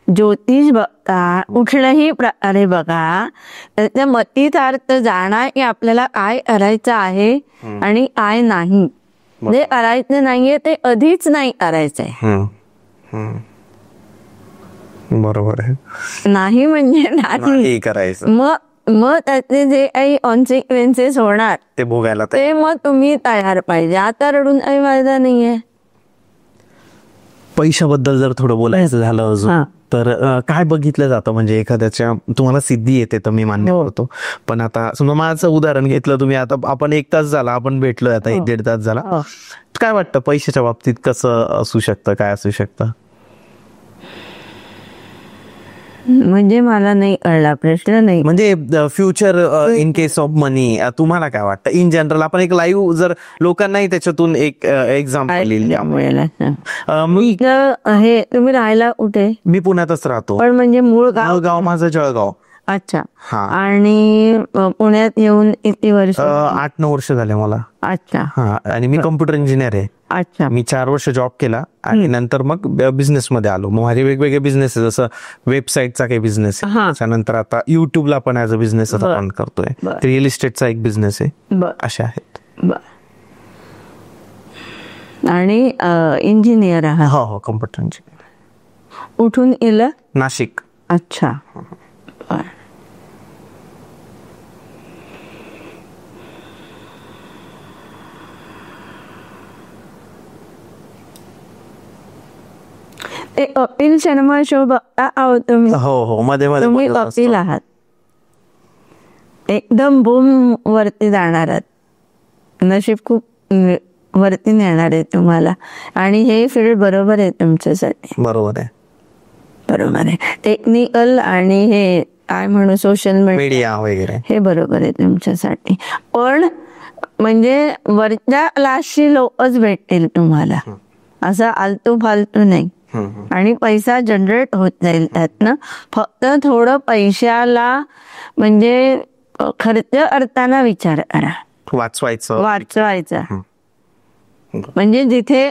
ज्योतिष बघा, कुठल्याही प्रकारे बघा, त्याच्या मतीतार्थ जाणा की आपल्याला काय करायचं आहे आणि काय नाही. जे करायचं नाहीये ते कधीच नाही करायचंय. बरोबर आहे. नाही म्हणजे नाही करायचं. मग त्याचे जे काही कॉन्सिक्वेन्सेस होणार ते भोगायला ते मग तुम्ही तयार पाहिजे. आता रडून काही फायदा नाहीये. पैशाबद्दल जर थोडं बोलायचं झालं अजून तर काय बघितलं जातं, म्हणजे एखाद्याच्या तुम्हाला सिद्धी येते तर मी मान्य करतो, पण आता समजा माझं उदाहरण घेतलं तुम्ही, आता आपण 1 तास झाला आपण भेटलोय, आता 1-1.5 तास झाला, काय वाटतं पैशाच्या बाबतीत कसं असू शकतं, काय असू शकतं? म्हणजे मला नाही कळला प्रश्न. नाही म्हणजे फ्युचर इन केस ऑफ मनी तुम्हाला काय वाटतं इन जनरल? आपण एक लाईव्ह जर लोकांनाही त्याच्यातून एक एक्झाम्पल हे तुम्ही राहायला कुठे? मी पुण्यातच राहतो. पण म्हणजे मूळ गाव माझं जळगाव. अच्छा. हा. आणि पुण्यात येऊन किती वर्ष? 8-9 वर्ष झाले मला. अच्छा. हा. आणि मी कम्प्युटर इंजिनियर आहे. अच्छा. मी 4 वर्ष जॉब केला आणि नंतर मग बिझनेस मध्ये आलो. मग माझे वेगवेगळे बिझनेस आहे, जसं वेबसाईटचा काही बिझनेस आहे, त्याच्यानंतर आता युट्यूबला पण ऍज अ बिझनेस आपण करतोय. रिअल इस्टेटचा एक बिझनेस आहे. असे आहेत. आणि इंजिनियर आहात? हो हो, कम्प्युटर इंजिनियर. उठून येलं? नाशिक. अच्छा. ते कपिल शर्मा शो बघता आहोत तुम्ही? हो हो, मध्ये मध्ये तुम्ही कपिल आहात. एकदम बूम वरती जाणार आहात. नशीब खूप वरती नेणार आहे तुम्हाला. आणि हे फील्ड बरोबर आहे तुमच्यासाठी. बरोबर आहे. बरोबर आहे. टेक्निकल आणि हे काय म्हणू, सोशल मीडिया वगैरे, हे बरोबर आहे तुमच्यासाठी. पण म्हणजे वरच्या क्लासची लोकच भेटतील तुम्हाला, असं आलतू फालतू नाही. आणि पैसा जनरेट होत जाईल त्यातनं. फक्त थोडं पैशाला म्हणजे खर्च करताना विचार करा. वाचवायचा. म्हणजे जिथे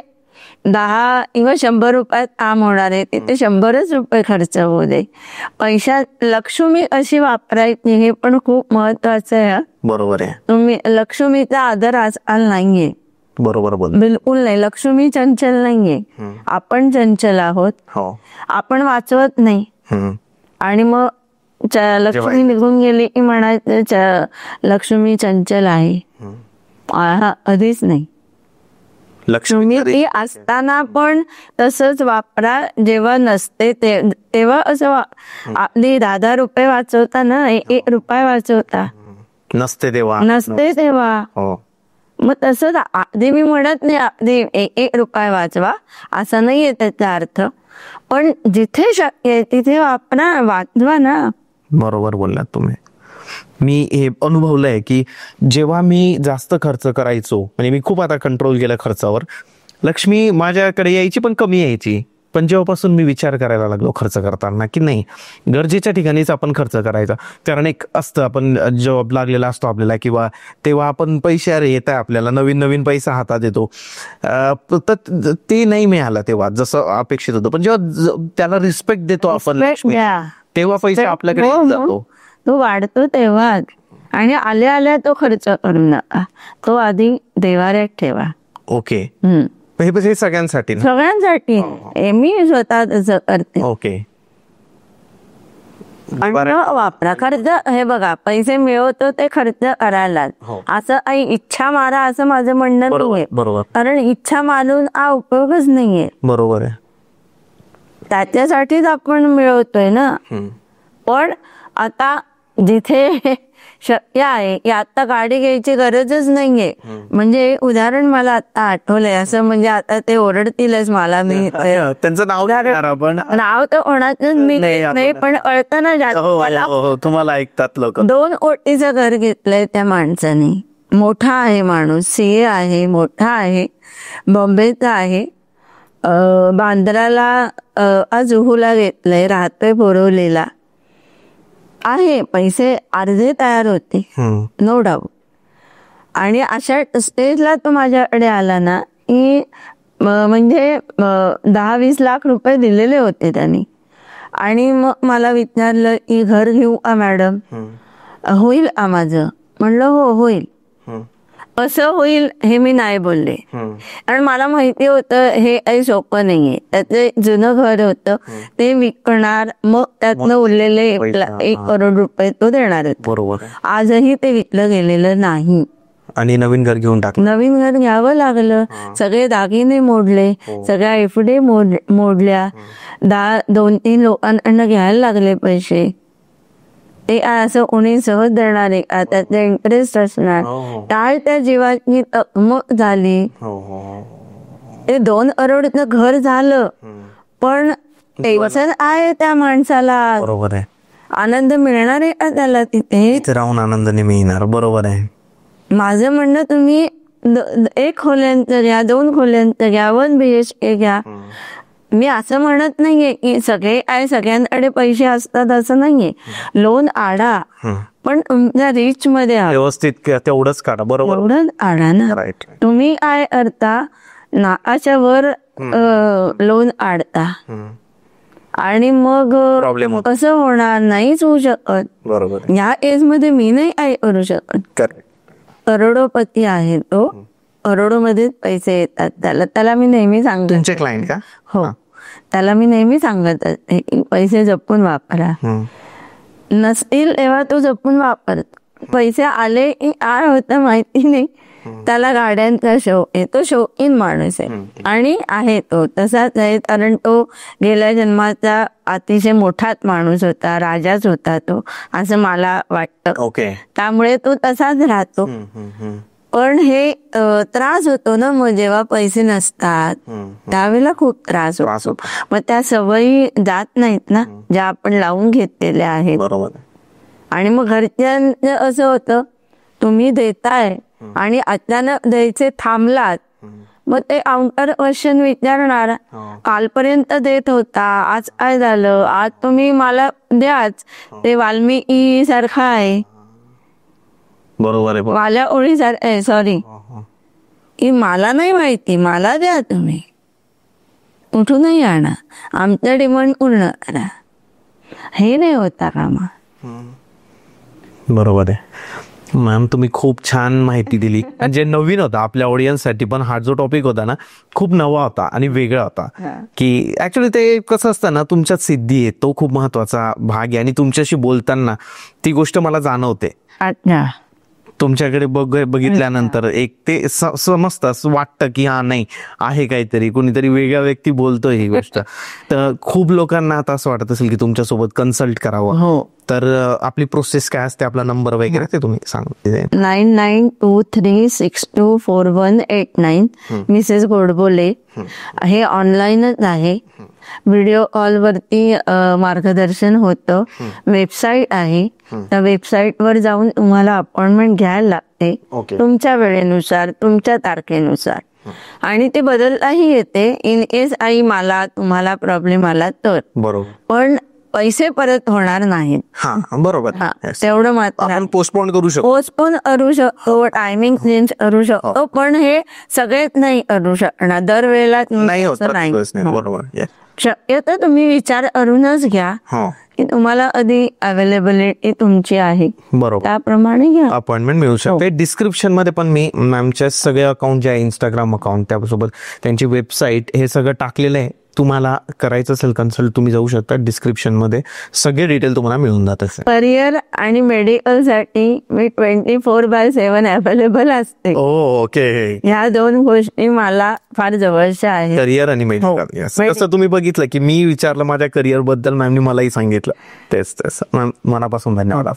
10 किंवा 100 रुपयात काम होणार आहे तिथे 100च रुपये खर्च होऊ दे. पैशात लक्ष्मी अशी वापरायची हे पण खूप महत्वाचं आहे. बरोबर आहे. तुम्ही लक्ष्मीचा आदर आजकाल नाहीये. बरोबर बोल. बिलकुल नाही. लक्ष्मी चंचल नाहीये. आपण चंचल आहोत. आपण वाचवत नाही. आणि मग लक्ष्मी निघून गेली की म्हणायचं लक्ष्मी चंचल आहे. कधीच नाही. लक्ष्मी ती असताना पण तसंच वापरा. जेव्हा नसते तेव्हा असं आपली 10 रुपये वाचवता, 1 रुपया वाचवता. नसते तेव्हा. मग तसंच आधी मी म्हणत नाही आधी 1 रुपया वाचवा, असं नाहीये त्याचा अर्थ. पण जिथे शक्य आहे तिथे वाचवा ना. बरोबर बोललात तुम्ही. मी हे अनुभवलंय की जेव्हा मी जास्त खर्च करायचो, म्हणजे मी खूप आता कंट्रोल केलं खर्चावर, लक्ष्मी माझ्याकडे यायची पण कमी यायची. पण जेव्हापासून मी विचार करायला लागलो खर्च करताना की नाही, गरजेच्या ठिकाणीच आपण खर्च करायचा. कारण एक असतं, आपण जॉब लागलेला असतो आपल्याला, किंवा तेव्हा आपण पैसे येत आहे आपल्याला, नवीन नवीन पैसा हातात येतो, तर ते नाही मिळालं तेव्हा जसं अपेक्षित होतं. पण जेव्हा त्याला रिस्पेक्ट देतो आपण तेव्हा पैसा आपल्याकडे जातो. तो वाढतो तेव्हाच. आणि आल्या आल्या तो खर्च करू नका. तो आधी देवाऱ्यात ठेवा. ओके. हे सगळ्यांसाठी मी स्वतः तसं करते. ओके. वापरा. खर्च हे बघा, पैसे मिळवतो ते खर्च करायलाच. असं काही इच्छा मारा असं माझं म्हणणं नाहीये. कारण इच्छा मारून हा उपयोगच नाहीये. बरोबर आहे. त्याच्यासाठीच आपण मिळवतोय ना. पण आता जिथे शक्य आहे की आता गाडी घ्यायची गरजच नाहीये. म्हणजे उदाहरण मला आता आठवलंय. असं म्हणजे आता ते ओरडतीलच मला. मी त्यांचं नाव तर कोणाचंच मी नाही, पण कळतं ना तुम्हाला ऐकतात लोक. 2 कोटीचं घर घेतलंय त्या माणसाने. मोठा आहे माणूस, CA आहे, मोठा आहे, बॉम्बेचा आहे. बांद्राला जुहूला घेतलंय, राहतोय बोरवलीला आहे. पैसे अर्धे तयार होते, नो डाऊट. आणि अशा स्टेजला तो माझ्याकडे आला ना की म्हणजे 10-20 लाख रुपये दिलेले होते त्यांनी. आणि मग मला विचारलं की घर घेऊ का मॅडम, होईल का माझं? म्हणलं हो होईल. कसं होईल हे मी नाही बोलले, कारण मला माहिती होतं हे काही सोपं नाहीये. त्याचं जुनं घर होतं, ते विकणार, मग त्यातनं उरलेले 1 करोड रुपये तो देणार होता. बरोबर. आजही ते विकलं गेलेलं नाही. आणि नवीन घर घेऊन नवीन घर घ्यावं लागलं. सगळे दागिने मोडले, सगळ्या FD मोडल्या, 2-3 लोकांना घ्यायला लागले पैसे. ते असं कोणी सहज देणार आहे का? त्याचा इंटरेस्ट असणार. टाळ त्या जीवाची तकमक झाली. ते 2 करोडचं घर झालं, पण टेन्शन आहे त्या माणसाला. बरोबर आहे. आनंद मिळणार आहे का त्याला तिथे राहून? आनंद नाही मिळणार. बरोबर आहे. माझं म्हणणं, तुम्ही 1 खोल्यांचं घ्या, 2 खोल्यांचं घ्या, 1 BHK घ्या, मी असं म्हणत नाहीये की सगळ्यांकडे पैसे असतात असं नाहीये. लोन आडा, पण तुमच्या रीच मध्ये व्यवस्थित तेवढंच काढा. बरोबर, एवढंच आडा ना. राईट. तुम्ही काय करता, नाकाच्या वर लोन आडता आणि मग प्रॉब्लेम होतो. असं होणार, नाहीच होऊ शकत. बरोबर, या एज मध्ये मी नाही काय करू शकत. करेक्ट. करोडोपती आहे तो, करोडो मध्येच पैसे येतात त्याला मी नेहमी सांगते. तुमचे क्लायंट का? हो, त्याला मी नेहमी सांगत असते की पैसे जपून वापरा. नसतील तेव्हा तो जपून वापरत. पैसे आले की काय होतं माहिती नाही. त्याला गाड्यांचा शौक आहे, तो शौकीन माणूस आहे आणि आहे तो तसाच आहे. कारण तो गेल्या जन्माचा अतिशय मोठाच माणूस होता, राजाच होता तो, असं मला वाटतं. ओके. त्यामुळे तो तसाच राहतो. पण हे त्रास होतो ना मग जेव्हा पैसे नसतात, त्यावेळेला खूप त्रास होतो. मग त्या सवयी जात नाहीत ना ज्या आपण लावून घेतलेल्या आहेत. बरोबर. आणि मग घरच्यांचं असं होतं, तुम्ही देताय आणि अचानक द्यायचे थांबलात, मग ते काउंटर क्वेश्चन विचारणार, कालपर्यंत देत होता, आज काय झालं, आज तुम्ही मला द्याच. ते वाल्मिकी सारखं आहे, बरोबर आहे. वाल्या ओळी सारखं, सॉरी, की मला नाही माहिती, मला द्या तुम्ही, कुठूनही आणा, आमचं डिमांड पूर्ण करा. हे नाही होता कामा. बरोबर आहे मॅम, तुम्ही खूप छान माहिती दिली. जे नवीन होता आपल्या ऑडियन्ससाठी, पण हा जो टॉपिक होता ना खूप नवा होता आणि वेगळा होता. की ऍक्च्युली ते कसं असतं ना, तुमच्यात सिद्धी आहे तो खूप महत्वाचा भाग आहे. आणि तुमच्याशी बोलताना ती गोष्ट मला जाणवते. तुमच्याकडे बघितल्यानंतर एक ते समजतं, वाटतं की हा नाही आहे काहीतरी, कोणीतरी वेगळा व्यक्ती बोलतोय ही गोष्ट. तर खूप लोकांना आता असं वाटत असेल की तुमच्यासोबत कन्सल्ट करावं. हो. तर आपली प्रोसेस काय असते, आपला नंबर वगैरे ते तुम्ही सांगा. 9923624189. मिसेस गोडबोले. हे ऑनलाईनच आहे. व्हिडिओ कॉल वरती मार्गदर्शन होतं. वेबसाईट आहे, त्या वेबसाईटवर जाऊन तुम्हाला अपॉइंटमेंट घ्यायला लागते तुमच्या वेळेनुसार, तुमच्या तारखेनुसार. आणि ते बदलताही येते इन केस मला तुम्हाला प्रॉब्लेम आला तर. बरोबर. पण पैसे परत होणार नाहीत. बरोबर. तेवढं मात्र आपण पोस्टपोन करू शकतो, टायमिंग चेंज करू शकतो, पण हे सगळेच नाही करू शकणार दरवेळेला नाही. बरोबर. शक्यतो तुम्ही विचार करूनच घ्या की तुम्हाला कधी अवेलेबिलिटी तुमची आहे, बरोबर, त्याप्रमाणे घ्या. अपॉइंटमेंट मिळू शकते. डिस्क्रिप्शन मध्ये पण मी मॅमच्या सगळे अकाउंट जे आहे, इंस्टाग्राम अकाउंट, त्यासोबत त्यांची वेबसाईट, हे सगळं टाकलेलं आहे. तुम्हाला करायचं असेल कन्सल्ट, तुम्ही जाऊ शकता. डिस्क्रिप्शन मध्ये सगळे डिटेल तुम्हाला मिळून जात असेल. करिअर आणि मेडिकल साठी मी 24/7 अवेलेबल असते. ओके. ह्या दोन गोष्टी मला फार जवळच्या आहेत, करिअर आणि मेडिकल. कसं तुम्ही बघितलं की मी विचारलं माझ्या करिअर बद्दल, मॅमनी मलाही सांगितलं. तेच मनापासून धन्यवाद.